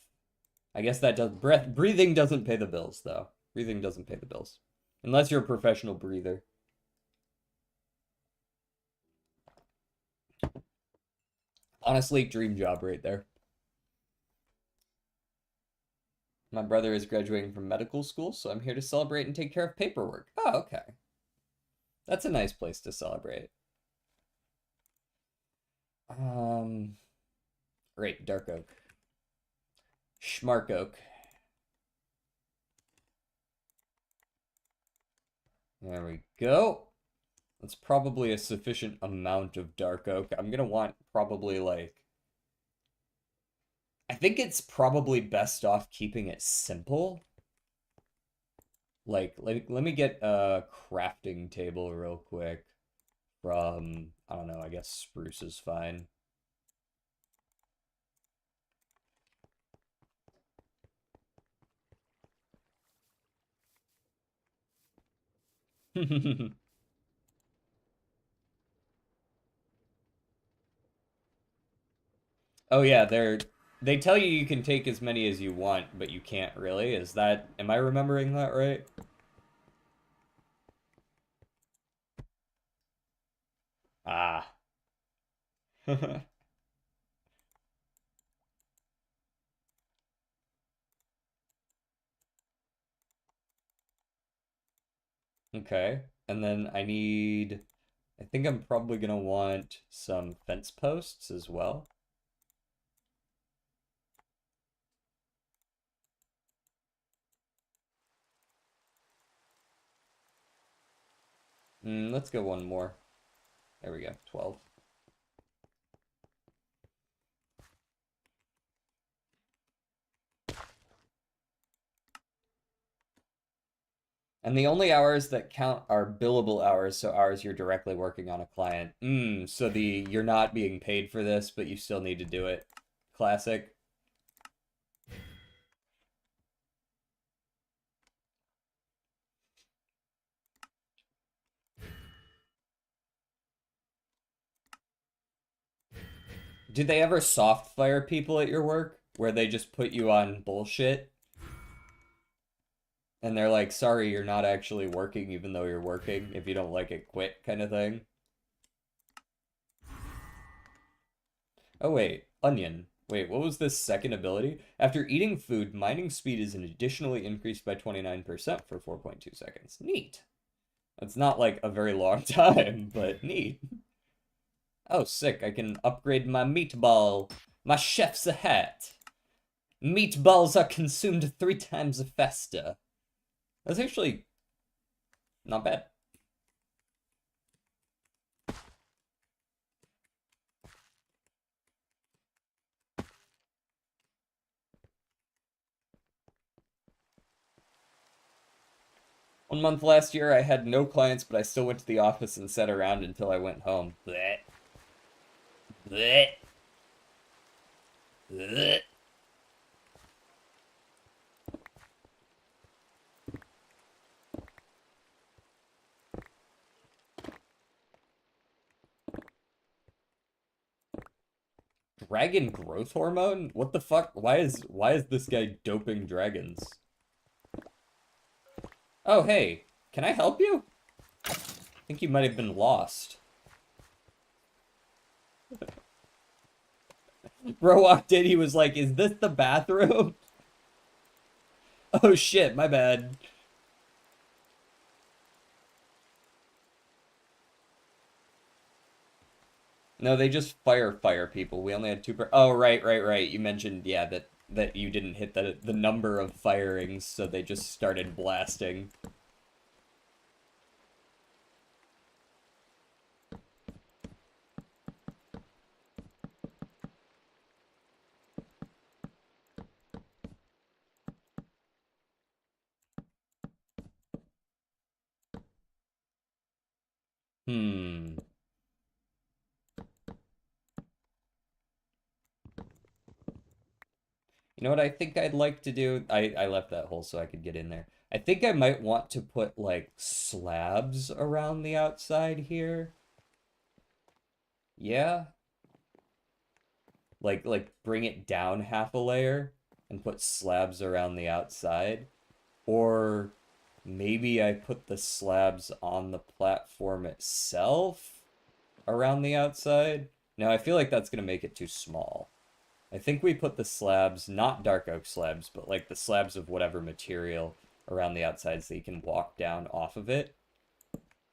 I guess that does... Breathing doesn't pay the bills, though. Breathing doesn't pay the bills. Unless you're a professional breather. Honestly, dream job right there. My brother is graduating from medical school, so I'm here to celebrate and take care of paperwork. Oh, okay. That's a nice place to celebrate. Um, great, dark oak. Schmark oak. There we go. That's probably a sufficient amount of dark oak. I'm gonna want probably like... I think it's probably best off keeping it simple. Like, let me get a crafting table real quick from, I don't know, I guess spruce is fine. Oh yeah, they tell you you can take as many as you want, but you can't really. Is that, am I remembering that right? Ah. Okay. And then I think I'm probably gonna want some fence posts as well. Let's go one more. There we go, 12. And the only hours that count are billable hours, so hours you're directly working on a client. So you're not being paid for this, but you still need to do it. Classic. Do they ever soft fire people at your work where they just put you on bullshit and they're like, sorry, you're not actually working even though you're working. If you don't like it, quit kind of thing? Oh, wait. Onion. Wait, what was this second ability? After eating food, mining speed is additionally increased by 29% for 4.2 seconds. Neat. That's not like a very long time, but neat. Oh, sick. I can upgrade my meatball. My chef's a hat. Meatballs are consumed 3 times faster. That's actually not bad. One month last year, I had no clients, but I still went to the office and sat around until I went home. Blech. Blech. Blech. Dragon growth hormone? What the fuck? Why is this guy doping dragons? Oh, hey. Can I help you? I think you might have been lost. Bro walked in, he was like, is this the bathroom? Oh shit, my bad. No, they just fire people. We only had two per- Oh, right. You mentioned, yeah, that you didn't hit the number of firings, so they just started blasting. Hmm. You know what I think I'd like to do? I left that hole so I could get in there. I think I might want to put, like, slabs around the outside here. Yeah? Like bring it down half a layer and put slabs around the outside. Or maybe I put the slabs on the platform itself around the outside. No, I feel like that's gonna make it too small. I think we put the slabs, not dark oak slabs, but like the slabs of whatever material around the outside so you can walk down off of it.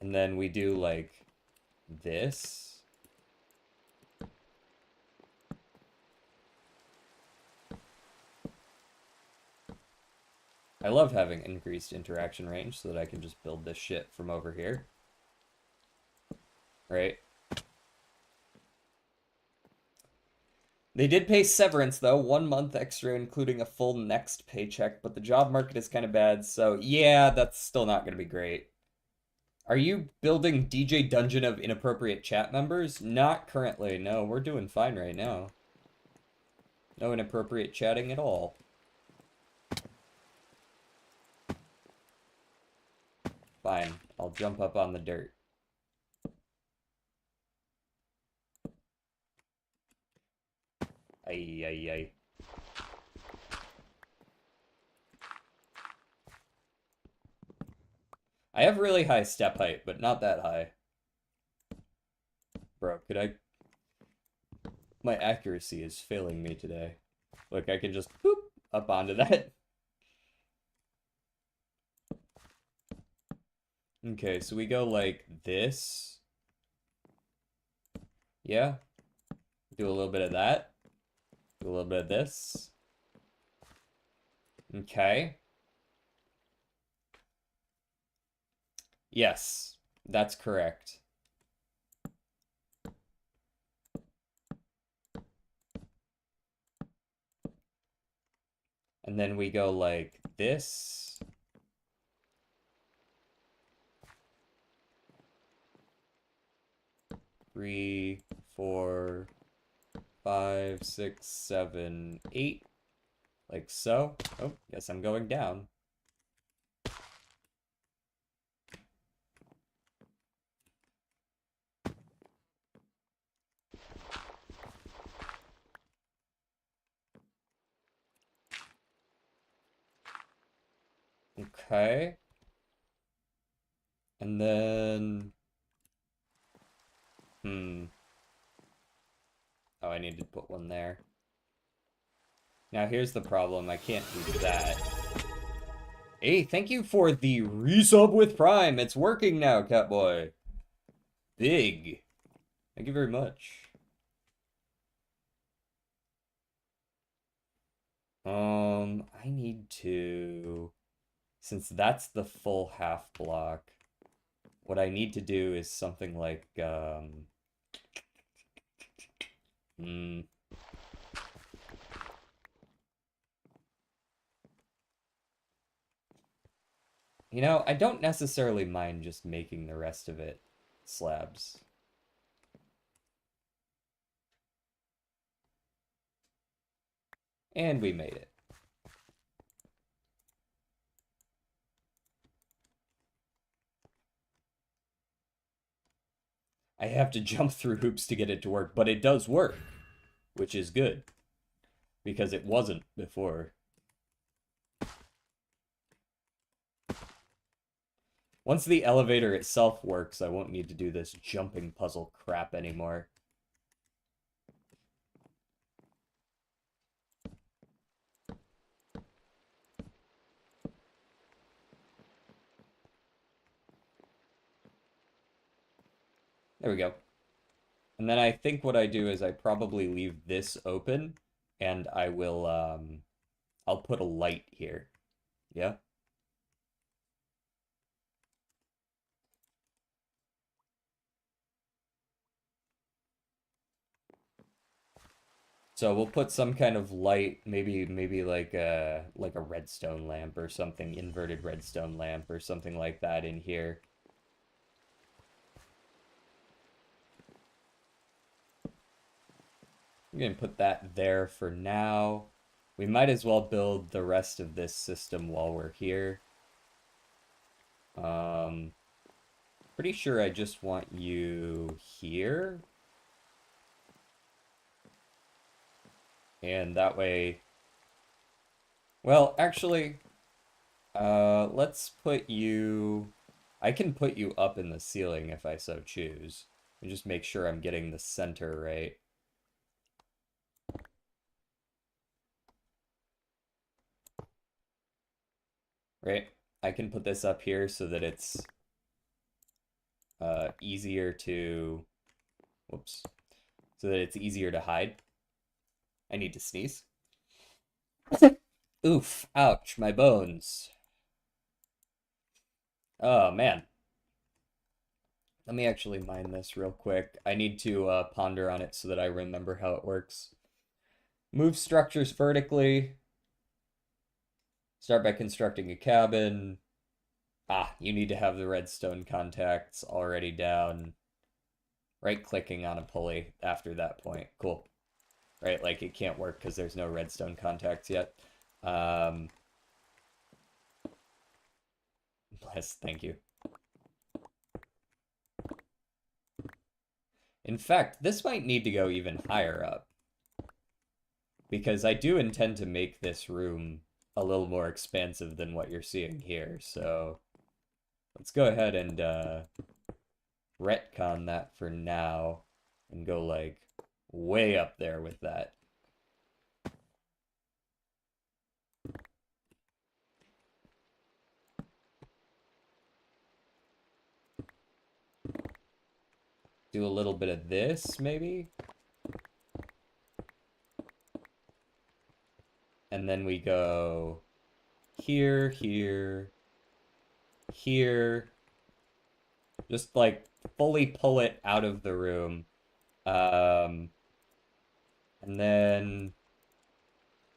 And then we do like this. I love having increased interaction range so that I can just build this shit from over here. Right? They did pay severance, though. 1 month extra, including a full next paycheck, but the job market is kind of bad, so yeah, that's still not going to be great. Are you building DJ Dungeon of inappropriate chat members? Not currently, no. We're doing fine right now. No inappropriate chatting at all. Fine, I'll jump up on the dirt. Ay, ay, ay. I have really high step height, but not that high. Bro, could I... My accuracy is failing me today. Look, I can just boop up onto that. Okay, so we go like this. Yeah. Do a little bit of that. Do a little bit of this. Okay. Yes, that's correct. And then we go like this. Three, 4, 5, 6, 7, 8. Like so. Oh, guess I'm going down. Okay. And then... Oh, I need to put one there. Now here's the problem. I can't do that. Hey, thank you for the resub with Prime. It's working now, Catboy. Big. Thank you very much. I need to... Since that's the full half block, what I need to do is something like, You know, I don't necessarily mind just making the rest of it slabs. And we made it. I have to jump through hoops to get it to work, but it does work, which is good, because it wasn't before. Once the elevator itself works, I won't need to do this jumping puzzle crap anymore. There we go. And then I think what I do is I probably leave this open, and I will, I'll put a light here. Yeah? So we'll put some kind of light, maybe like a redstone lamp or something, inverted redstone lamp or something like that in here. I'm gonna put that there for now. We might as well build the rest of this system while we're here. Pretty sure I just want you here. And that way... Well, actually, let's put you... I can put you up in the ceiling if I so choose. And just make sure I'm getting the center right. right? I can put this up here so that it's easier to, whoops, so that it's easier to hide. I need to sneeze. Oof, ouch, my bones. Oh, man. Let me actually mine this real quick. I need to ponder on it so that I remember how it works. Move structures vertically. Start by constructing a cabin. Ah, you need to have the redstone contacts already down. Right-clicking on a pulley after that point. Cool. Right, like it can't work because there's no redstone contacts yet. Bless, thank you. In fact, this might need to go even higher up. Because I do intend to make this room a little more expansive than what you're seeing here. So let's go ahead and retcon that for now and go like way up there with that. Do a little bit of this, maybe? And then we go here, here, here. Just like fully pull it out of the room. And then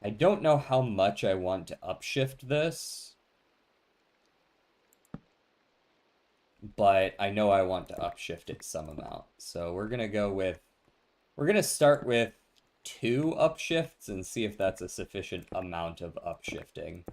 I don't know how much I want to upshift this, but I know I want to upshift it some amount. So we're gonna start with 2 upshifts and see if that's a sufficient amount of upshifting.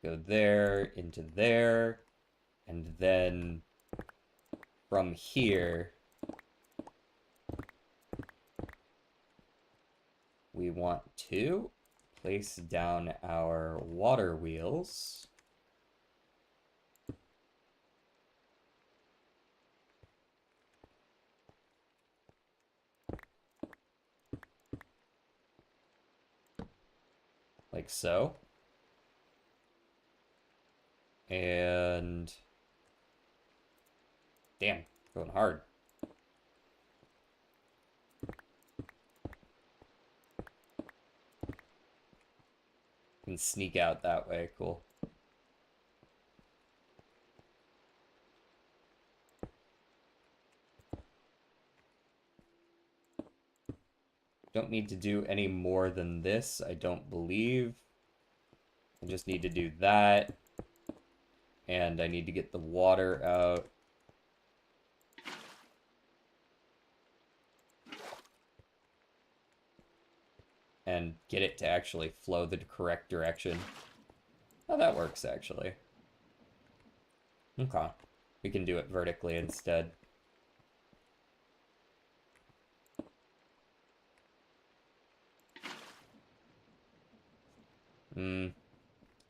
Go there, into there, and then from here, we want to place down our water wheels. Like so. And damn, going hard. Can sneak out that way, cool. Don't need to do any more than this, I don't believe. I just need to do that. And I need to get the water out. And get it to actually flow the correct direction. Oh, that works, actually. Okay. We can do it vertically instead.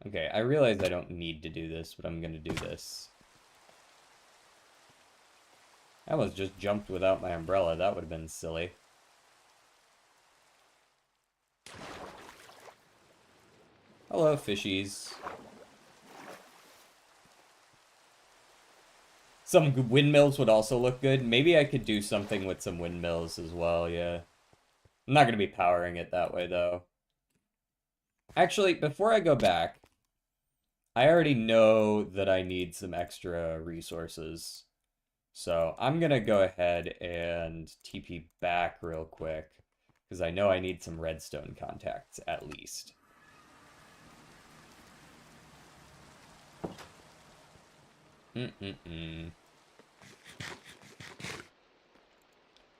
Okay, I realize I don't need to do this, but I'm gonna do this. I almost just jumped without my umbrella. That would have been silly. Hello, fishies. Some windmills would also look good. Maybe I could do something with some windmills as well, yeah. I'm not going to be powering it that way, though. Actually, before I go back, I already know that I need some extra resources. So I'm going to go ahead and TP back real quick, because I know I need some redstone contacts, at least.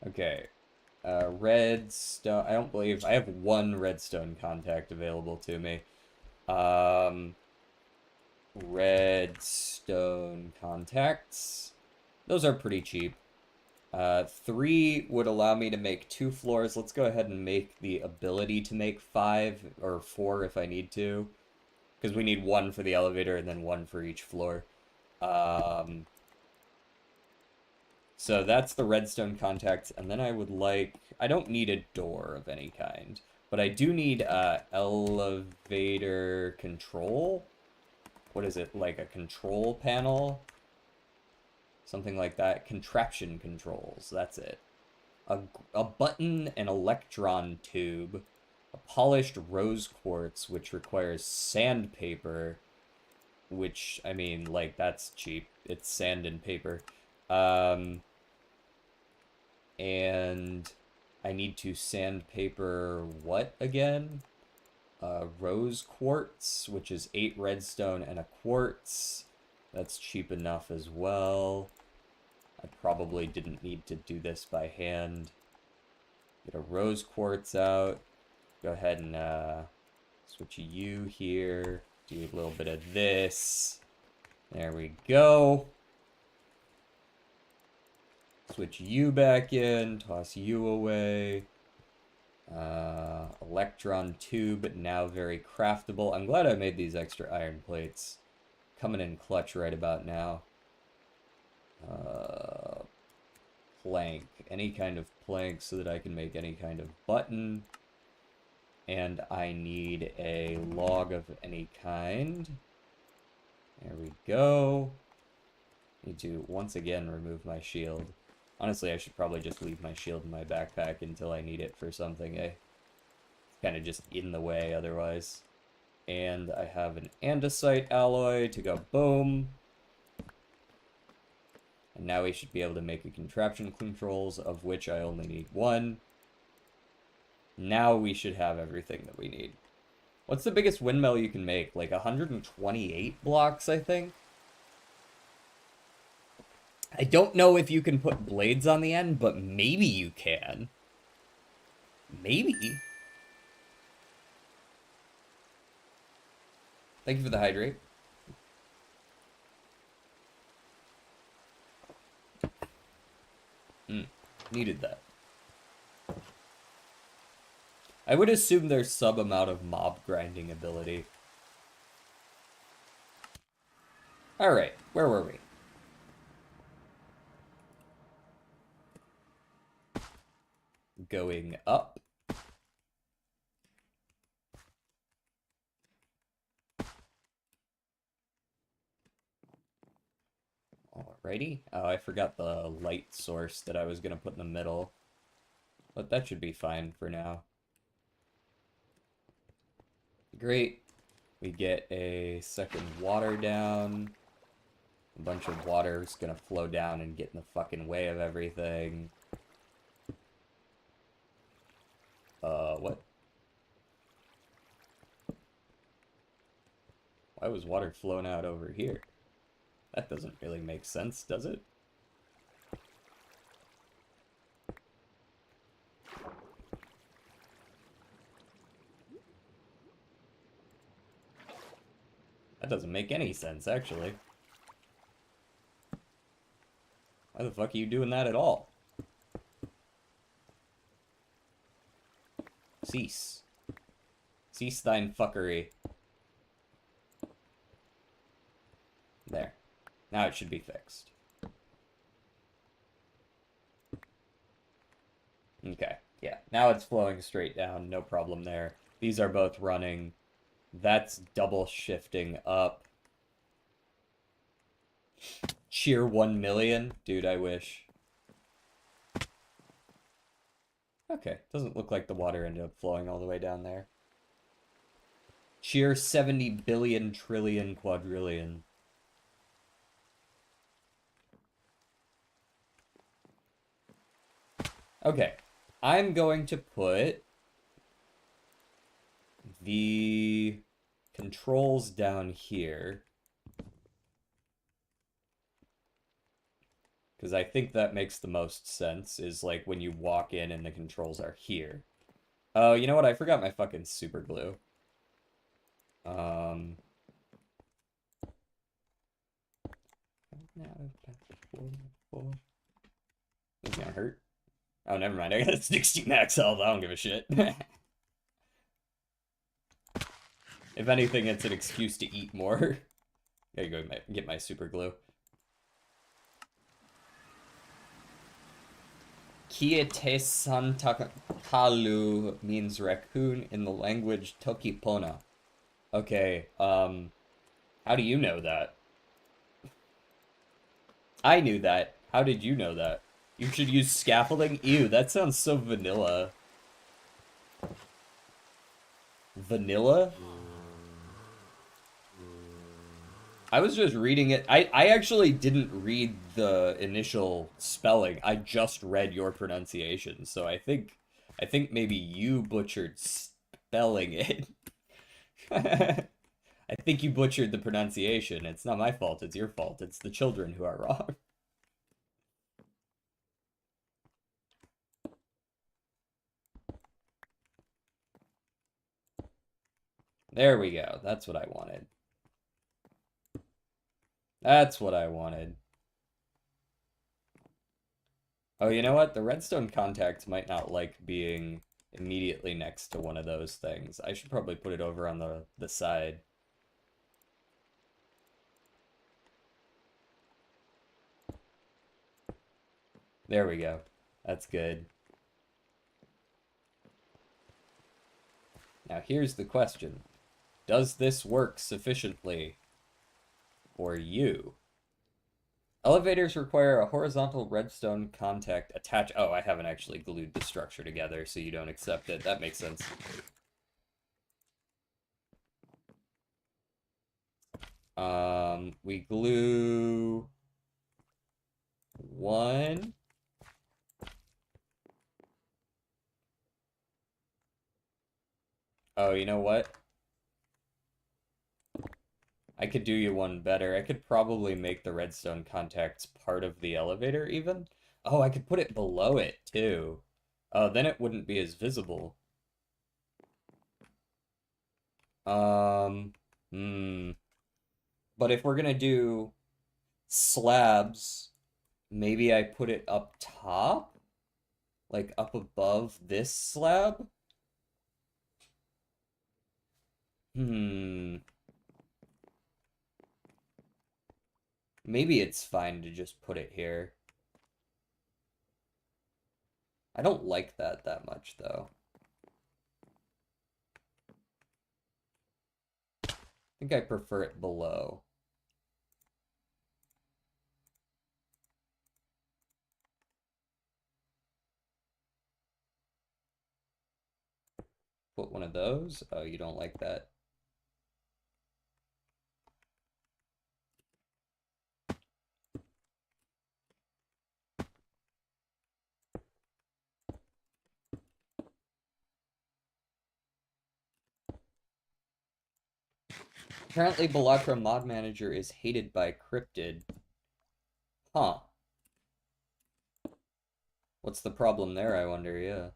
Okay. Redstone. I don't believe I have 1 redstone contact available to me. Redstone contacts. Those are pretty cheap. 3 would allow me to make 2 floors. Let's go ahead and make the ability to make 5 or 4 if I need to. Because we need 1 for the elevator and then 1 for each floor. So that's the redstone contacts, and then I would like... I don't need a door of any kind, but I do need elevator control. What is it, like a control panel? Something like that. Contraption controls, that's it. A button, an electron tube, a polished rose quartz, which requires sandpaper, which, I mean, like, that's cheap. It's sand and paper. And I need to sandpaper what again? Rose quartz, which is 8 redstone and a quartz. That's cheap enough as well. I probably didn't need to do this by hand. Get a rose quartz out. Go ahead and switch you here. Do a little bit of this. There we go. Switch you back in. Toss you away. Electron tube, now very craftable. I'm glad I made these extra iron plates. Coming in clutch right about now. Plank. Any kind of plank so that I can make any kind of button. And I need a log of any kind. There we go. Need to, once again, remove my shield. Honestly, I should probably just leave my shield in my backpack until I need it for something, eh? It's kind of just in the way otherwise. And I have an andesite alloy to go boom. And now we should be able to make a contraption controls, of which I only need 1. Now we should have everything that we need. What's the biggest windmill you can make? Like 128 blocks, I think? I don't know if you can put blades on the end, but maybe you can. Maybe. Thank you for the hydrate. Needed that. I would assume there's some amount of mob grinding ability. Alright, where were we? Going up. Alrighty. Oh, I forgot the light source that I was going to put in the middle. But that should be fine for now. Great. We get a second water down. A bunch of water is going to flow down and get in the fucking way of everything. What? Why was water flowing out over here? That doesn't really make sense, does it? That doesn't make any sense, actually. Why the fuck are you doing that at all? Cease. Cease thine fuckery. There. Now it should be fixed. Okay, yeah. Now it's flowing straight down, no problem there. These are both running. That's double shifting up. Cheer 1 million? Dude, I wish. Okay, doesn't look like the water ended up flowing all the way down there. Cheer 70 billion trillion quadrillion. Okay, I'm going to put the controls down here. Because I think that makes the most sense, is like when you walk in and the controls are here. Oh, you know what? I forgot my fucking super glue. It's gonna hurt. Oh, never mind. I got 60 max health. I don't give a shit. If anything, it's an excuse to eat more. Gotta go get my super glue. Kiete Santakalu means raccoon in the language Tokipona. Okay, how do you know that? I knew that. How did you know that? You should use scaffolding? Ew, that sounds so vanilla. Vanilla? I was just reading it. I actually didn't read the initial spelling. I just read your pronunciation. So I think maybe you butchered spelling it. I think you butchered the pronunciation. It's not my fault, it's your fault. It's the children who are wrong. There we go. That's what I wanted. That's what I wanted. Oh, you know what? The redstone contacts might not like being immediately next to one of those things. I should probably put it over on the side. There we go. That's good. Now here's the question. Does this work sufficiently for you? Elevators require a horizontal redstone contact attached. Oh, I haven't actually glued the structure together, so you don't accept it. That makes sense. We glue one. Oh, you know what? I could do you one better. I could probably make the redstone contacts part of the elevator even. Oh, I could put it below it too. Oh, then it wouldn't be as visible. Um, hmm. But if we're gonna do slabs, maybe I put it up top? Like up above this slab? Hmm. Maybe it's fine to just put it here. I don't like that much, though. I think I prefer it below. Put one of those. Oh, you don't like that. Apparently, Balakra Mod Manager is hated by Cryptid. Huh. What's the problem there, I wonder, yeah.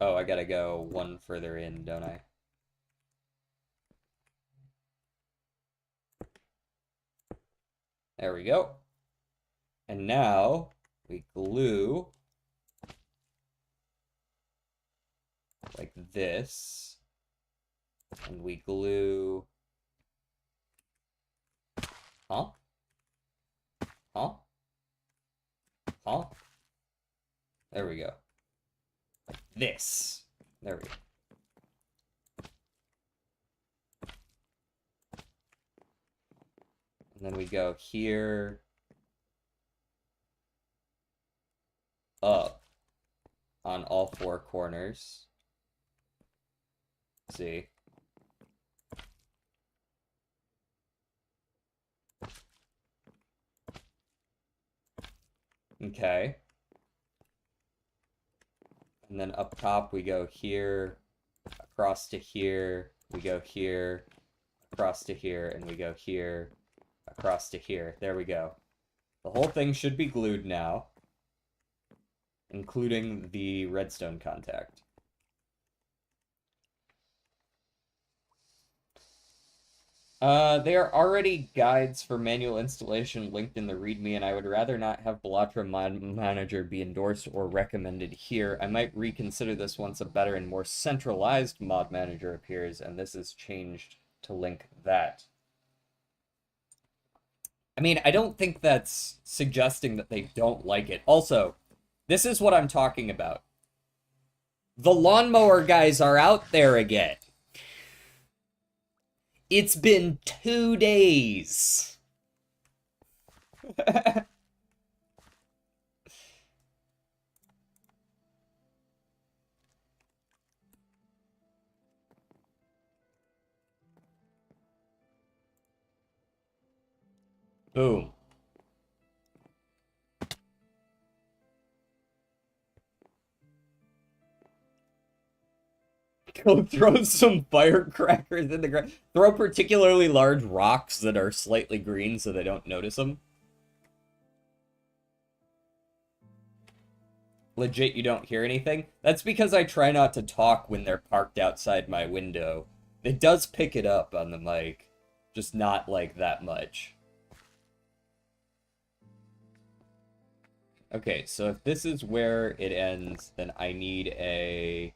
Oh, I gotta go one further in, don't I? There we go. And now, we glue like this. And we glue... Huh? Huh? Huh? There we go. Like this. There we go. And then we go here, up on all four corners. See? Okay. And then up top we go here, across to here, we go here, across to here, and we go here, across to here. There we go. The whole thing should be glued now, including the redstone contact. They are already guides for manual installation linked in the README, and I would rather not have Balatra Mod Manager be endorsed or recommended here. I might reconsider this once a better and more centralized mod manager appears, and this is changed to link that. I mean, I don't think that's suggesting that they don't like it. Also, this is what I'm talking about. The lawnmower guys are out there again. It's been 2 days. Boom. Go throw some firecrackers in the ground. Throw particularly large rocks that are slightly green so they don't notice them. Legit, you don't hear anything? That's because I try not to talk when they're parked outside my window. It does pick it up on the mic, just not like that much. Okay, so if this is where it ends, then I need a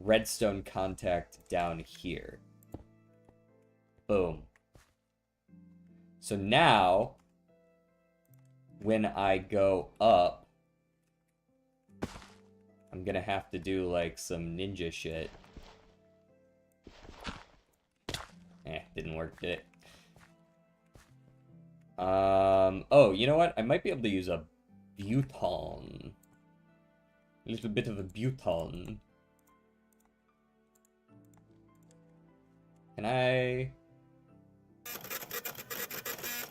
redstone contact down here. Boom. So now, when I go up, I'm gonna have to do, like, some ninja shit. Didn't work, did it? Oh, you know what? I might be able to use a buton. A little bit of a buton. Can I...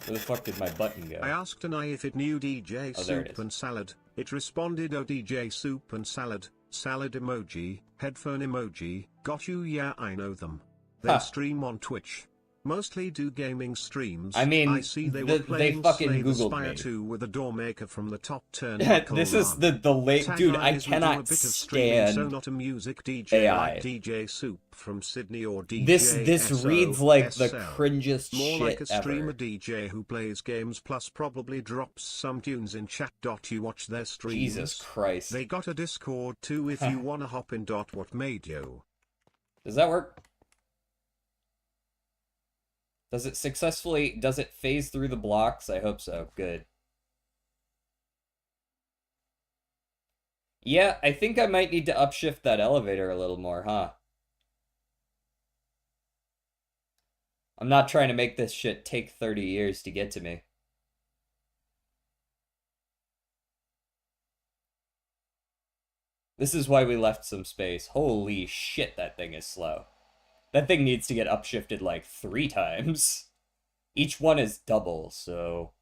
Where the fuck did my button go? I asked an eye if it knew DJ Oh, there it Soup is. and Salad. It responded, oh DJ Soup and Salad, salad emoji, headphone emoji, got you, yeah I know them. They Huh. stream on Twitch. Mostly do gaming streams. I mean, I see they were they playing fucking Slay the Googled Spire me. 2 with a door maker from the top turnbuckle. This is the late... Dude, I So cannot stand not a music DJ AI. like DJ Soup from Sydney or DJ This reads like the SO. cringiest More shit like a streamer ever. DJ who plays games plus probably drops some tunes in chat. You watch their streams. Jesus Christ. They got a Discord too if you wanna hop in. What made you? Does that work? Does it phase through the blocks? I hope so. Good. Yeah, I think I might need to upshift that elevator a little more, huh? I'm not trying to make this shit take 30 years to get to me. This is why we left some space. Holy shit, that thing is slow. That thing needs to get upshifted like 3 times. Each one is double, so...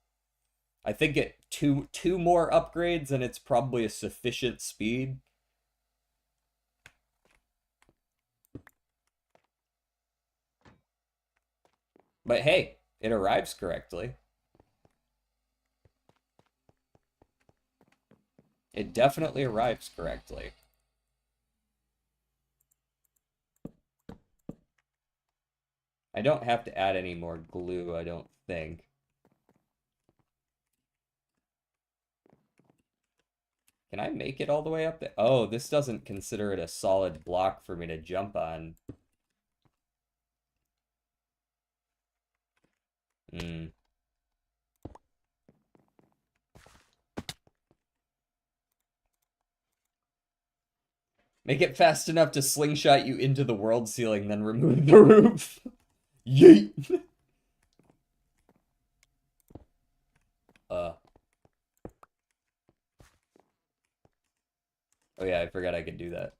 I think two more upgrades and it's probably a sufficient speed. But hey, it arrives correctly. It definitely arrives correctly. I don't have to add any more glue, I don't think. Can I make it all the way up there? Oh, this doesn't consider it a solid block for me to jump on. Hmm. Make it fast enough to slingshot you into the world ceiling, then remove the roof. Yeet! Oh yeah, I forgot I could do that.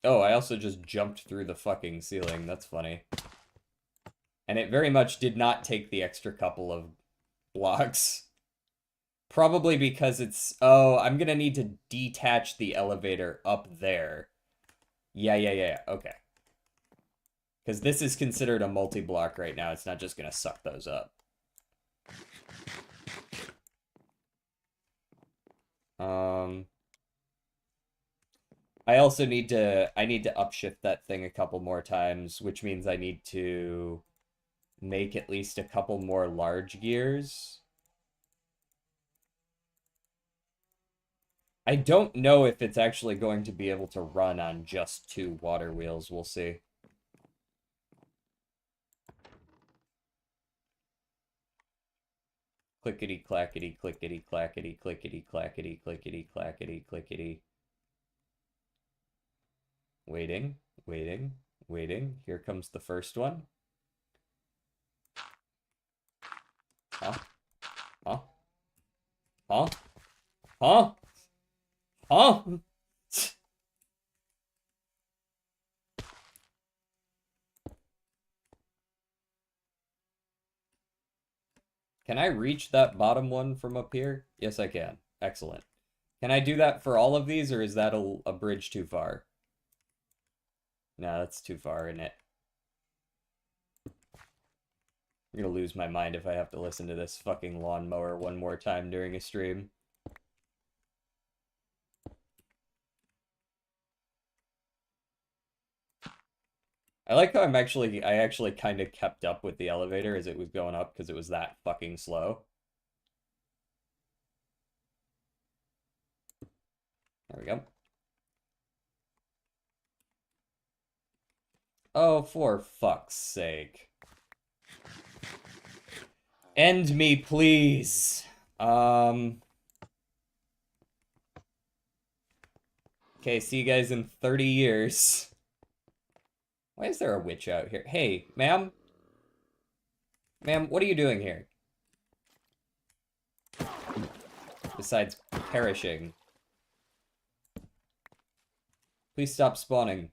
Oh, I also just jumped through the fucking ceiling. That's funny. And it very much did not take the extra couple of blocks. Probably because it's... Oh, I'm gonna need to detach the elevator up there. Yeah, okay. Because this is considered a multi-block right now. It's not just gonna suck those up. I also need to upshift that thing a couple more times, which means I need to make at least a couple more large gears. I don't know if it's actually going to be able to run on just 2 water wheels. We'll see. Clickety clackety clickety clackety clickety clackety clickety clackety clickety. Waiting, waiting, waiting. Here comes the first one. Huh? Huh? Huh? Huh? Huh? Can I reach that bottom one from up here? Yes, I can. Excellent. Can I do that for all of these, or is that a bridge too far? No, that's too far, isn't it? I'm gonna lose my mind if I have to listen to this fucking lawnmower one more time during a stream. I like how I actually kind of kept up with the elevator as it was going up because it was that fucking slow. There we go. Oh, for fuck's sake. End me, please. Okay, see you guys in 30 years. Why is there a witch out here? Hey, ma'am? Ma'am, what are you doing here? Besides perishing. Please stop spawning.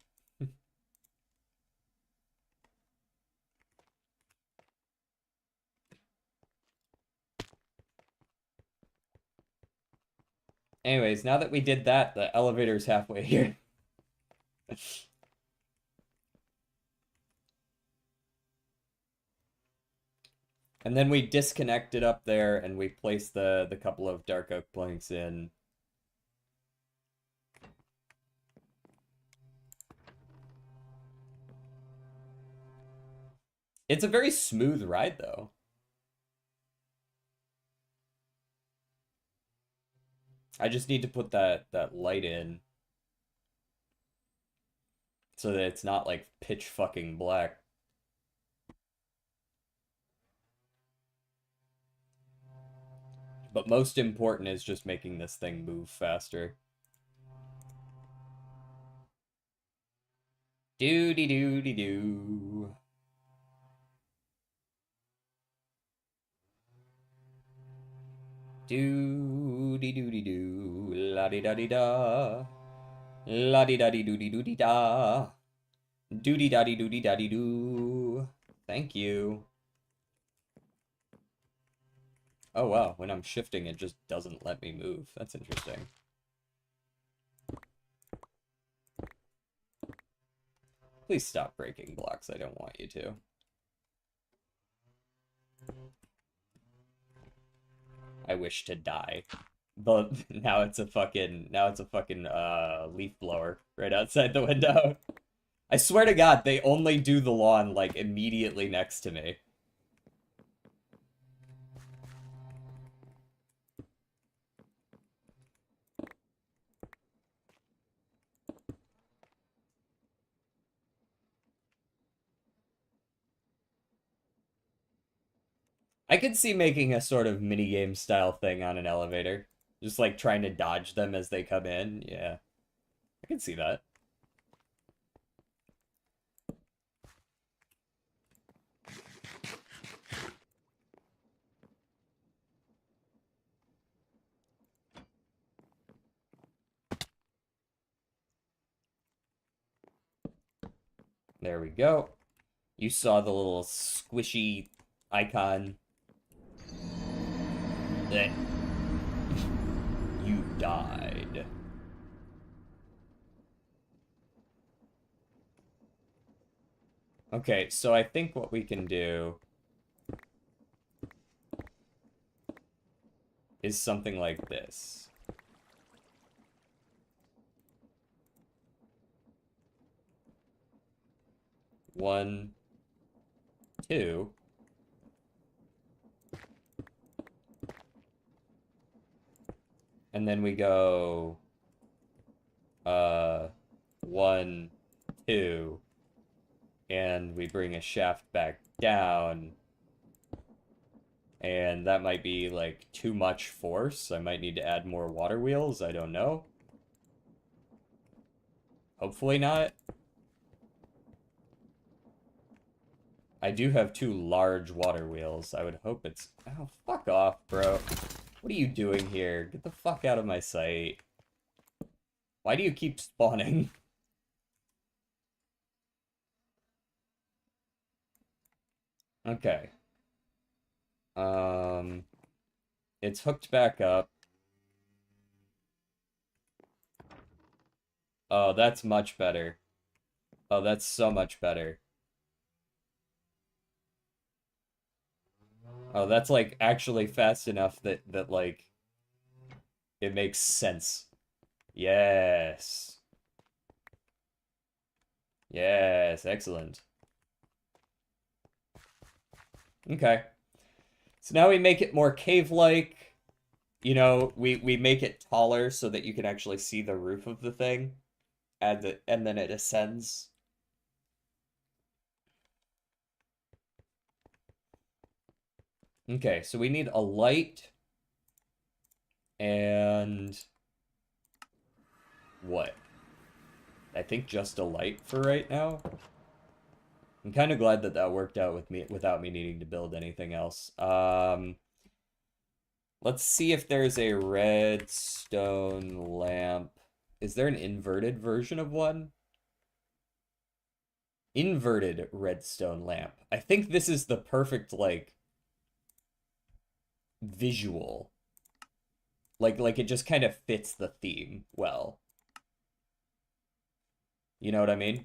Anyways, now that we did that, the elevator's halfway here. And then we disconnect it up there and we place the couple of dark oak planks in. It's a very smooth ride though. I just need to put that light in so that it's not like pitch fucking black. But most important is just making this thing move faster. Doody doody doo. Doody doody doo. La di da di da. La di da di doody doody da. Doody da di doody da di doo. Thank you. Oh wow, when I'm shifting it just doesn't let me move. That's interesting. Please stop breaking blocks, I don't want you to. I wish to die. But now it's a fucking leaf blower right outside the window. I swear to God, they only do the lawn like immediately next to me. I could see making a sort of minigame style thing on an elevator. Just like trying to dodge them as they come in. Yeah. I can see that. There we go. You saw the little squishy icon. That you died. Okay, so I think what we can do is something like this. One, two. And then we go 1, 2, and we bring a shaft back down. And that might be like too much force. I might need to add more water wheels. I don't know. Hopefully not. I do have 2 large water wheels. I would hope it's... Oh, fuck off, bro. What are you doing here? Get the fuck out of my sight. Why do you keep spawning? Okay. It's hooked back up. Oh, that's much better. Oh, that's so much better. Oh, that's like actually fast enough that like it makes sense. Yes. Yes, excellent. Okay. So now we make it more cave-like. You know, we make it taller so that you can actually see the roof of the thing. And then it ascends. Okay, so we need a light and what? I think just a light for right now. I'm kind of glad that that worked out with me without me needing to build anything else. Let's see if there's a redstone lamp. Is there an inverted version of one? Inverted redstone lamp. I think this is the perfect, like, visual. Like it just kind of fits the theme well. You know what I mean?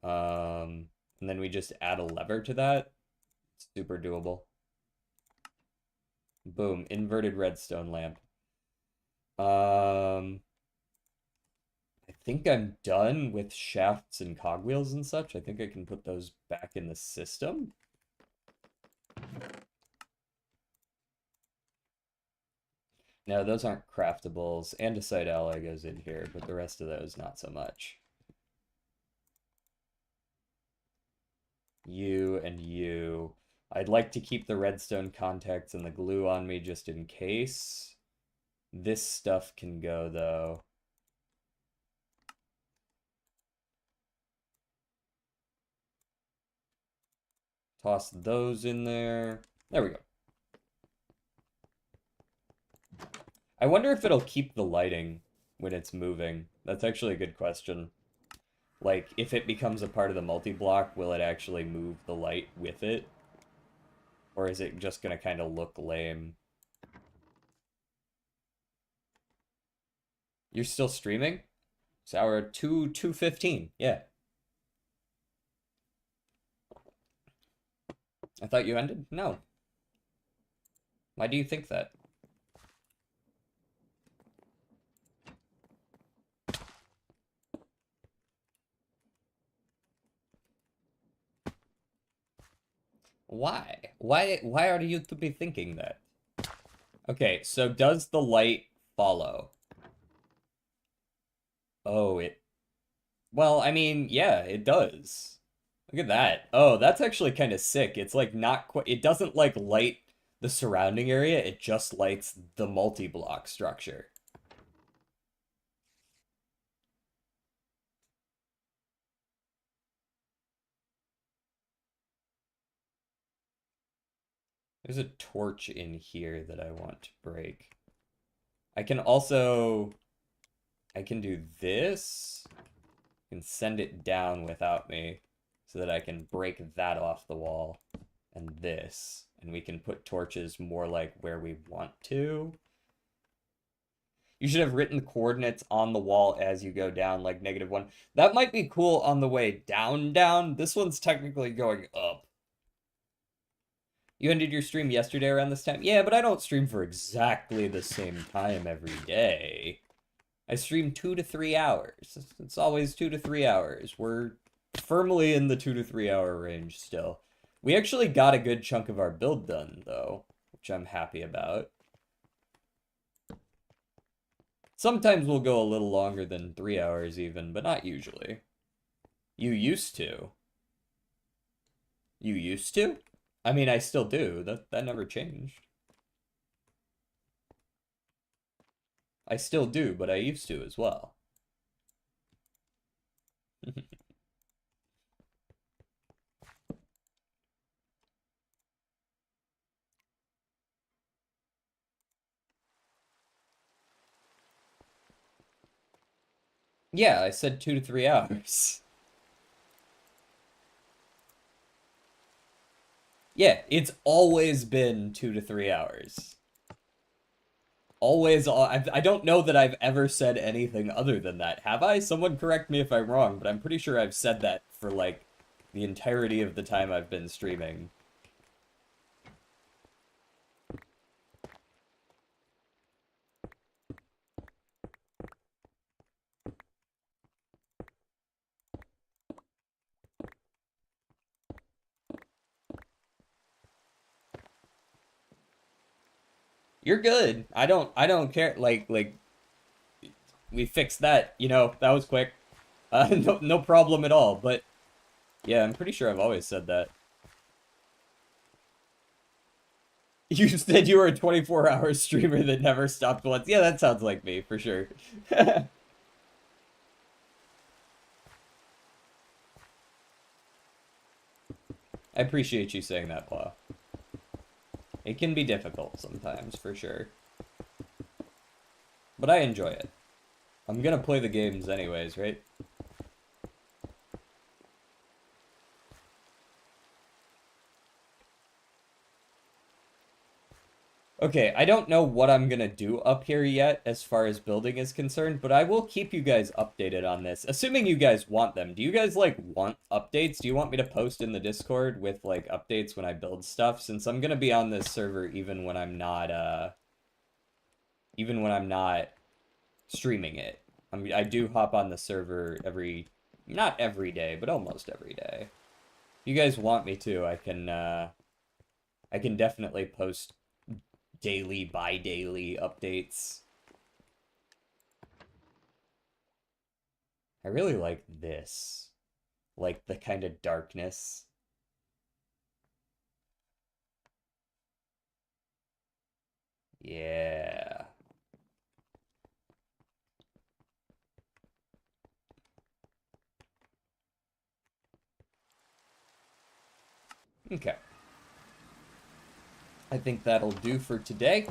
And then we just add a lever to that. Super doable. Boom, inverted redstone lamp. I think I'm done with shafts and cogwheels and such. I think I can put those back in the system. No, those aren't craftables. Andesite alloy goes in here, but the rest of those not so much. You and you. I'd like to keep the redstone contacts and the glue on me just in case. This stuff can go, though. Toss those in there. There we go. I wonder if it'll keep the lighting when it's moving. That's actually a good question. Like, if it becomes a part of the multi-block, will it actually move the light with it? Or is it just gonna kind of look lame? You're still streaming? It's hour 2:15. Yeah. I thought you ended? No. Why do you think that? Why? Why are you to be thinking that? Okay, so does the light follow? Oh, well, I mean, yeah, it does. Look at that. Oh, that's actually kind of sick. It's like not quite, it doesn't like light the surrounding area, it just lights the multi-block structure. There's a torch in here that I want to break. I can also, I can do this. I can send it down without me so that I can break that off the wall and this. And we can put torches more like where we want to. You should have written the coordinates on the wall as you go down, like -1. That might be cool on the way down. This one's technically going up. You ended your stream yesterday around this time? Yeah, but I don't stream for exactly the same time every day. I stream 2 to 3 hours. It's always 2 to 3 hours. We're firmly in the 2 to 3 hour range still. We actually got a good chunk of our build done, though, which I'm happy about. Sometimes we'll go a little longer than 3 hours even, but not usually. You used to. You used to? I mean, I still do. That never changed. I still do, but I used to as well. Yeah, I said 2 to 3 hours. Yeah, it's always been 2 to 3 hours. Always, I don't know that I've ever said anything other than that. Have I? Someone correct me if I'm wrong, but I'm pretty sure I've said that for, like, the entirety of the time I've been streaming. You're good. I don't care. Like, we fixed that, that was quick. No problem at all, but yeah, I'm pretty sure I've always said that. You said you were a 24-hour streamer that never stopped once. Yeah, that sounds like me, for sure. I appreciate you saying that, Paul. It can be difficult sometimes, for sure. But I enjoy it. I'm gonna play the games anyways, right? Okay, I don't know what I'm gonna do up here yet as far as building is concerned, but I will keep you guys updated on this, assuming you guys want them. Do you guys, like, want updates? Do you want me to post in the Discord with, like, updates when I build stuff? Since I'm gonna be on this server even when I'm not streaming it. I do hop on the server not every day, but almost every day. If you guys want me to, I can definitely post daily, bi-daily updates. I really like this. Like the kind of darkness. Yeah. Okay. I think that'll do for today.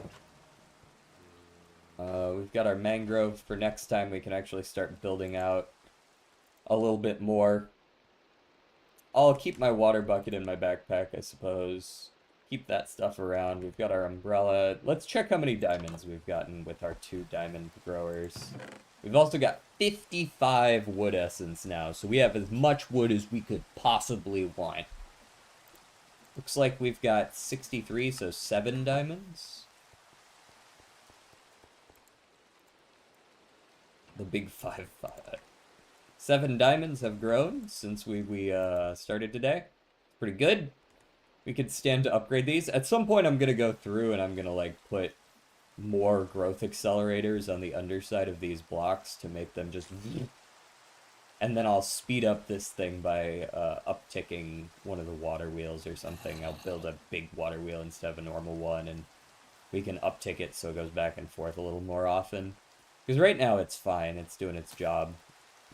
We've got our mangrove for next time. We can actually start building out a little bit more. I'll keep my water bucket in my backpack, I suppose. Keep that stuff around. We've got our umbrella. Let's check how many diamonds we've gotten with our 2 diamond growers. We've also got 55 wood essence now, so we have as much wood as we could possibly want. Looks like we've got 63, so 7 diamonds. The big 5-5. 7 diamonds have grown since we started today. Pretty good. We could stand to upgrade these. At some point, I'm going to go through and I'm going to, like, put more growth accelerators on the underside of these blocks to make them just... And then I'll speed up this thing by upticking one of the water wheels or something. I'll build a big water wheel instead of a normal one, and we can uptick it so it goes back and forth a little more often. Because right now it's fine. It's doing its job.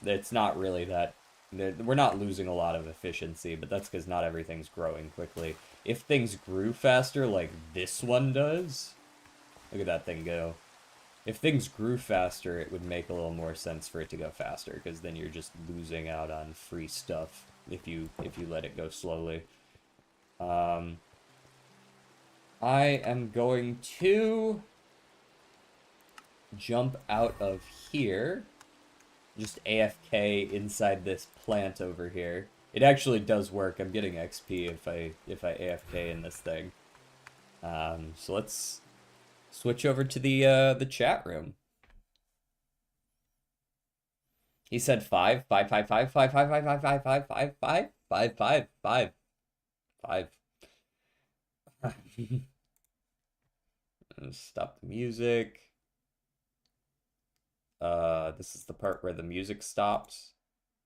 It's not really that... We're not losing a lot of efficiency, but that's because not everything's growing quickly. If things grew faster like this one does... Look at that thing go. If things grew faster, it would make a little more sense for it to go faster, because then you're just losing out on free stuff if you let it go slowly. I am going to jump out of here. Just AFK inside this plant over here. It actually does work. I'm getting XP if I AFK in this thing. So let's switch over to the chat room. He said 5, 5, 5, 5, 5, 5, 5, 5, 5, 5, 5, 5, 5, 5, 5, 5. Stop the music. This is the part where the music stops.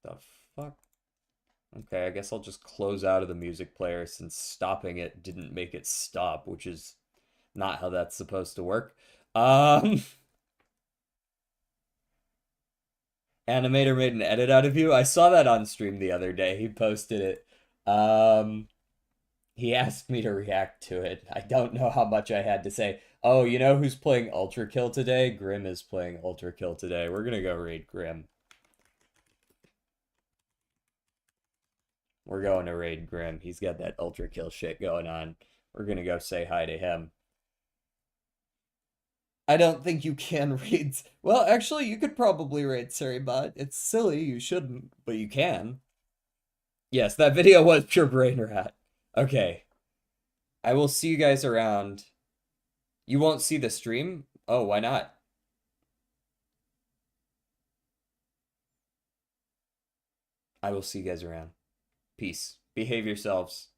The fuck? Okay, I guess I'll just close out of the music player since stopping it didn't make it stop, which is not how that's supposed to work. Um, Animator made an edit out of you. I saw that on stream the other day. He posted it. He asked me to react to it. I don't know how much I had to say. Oh, you know who's playing Ultra Kill today? Grim is playing Ultra Kill today. We're gonna go raid Grim. We're going to raid Grim. He's got that Ultra Kill shit going on. We're gonna go say hi to him. I don't think you can raid. Well, actually, you could probably raid Surrybot. It's silly, you shouldn't, but you can. Yes, that video was pure brain rat. Okay. I will see you guys around. You won't see the stream? Oh, why not? I will see you guys around. Peace. Behave yourselves.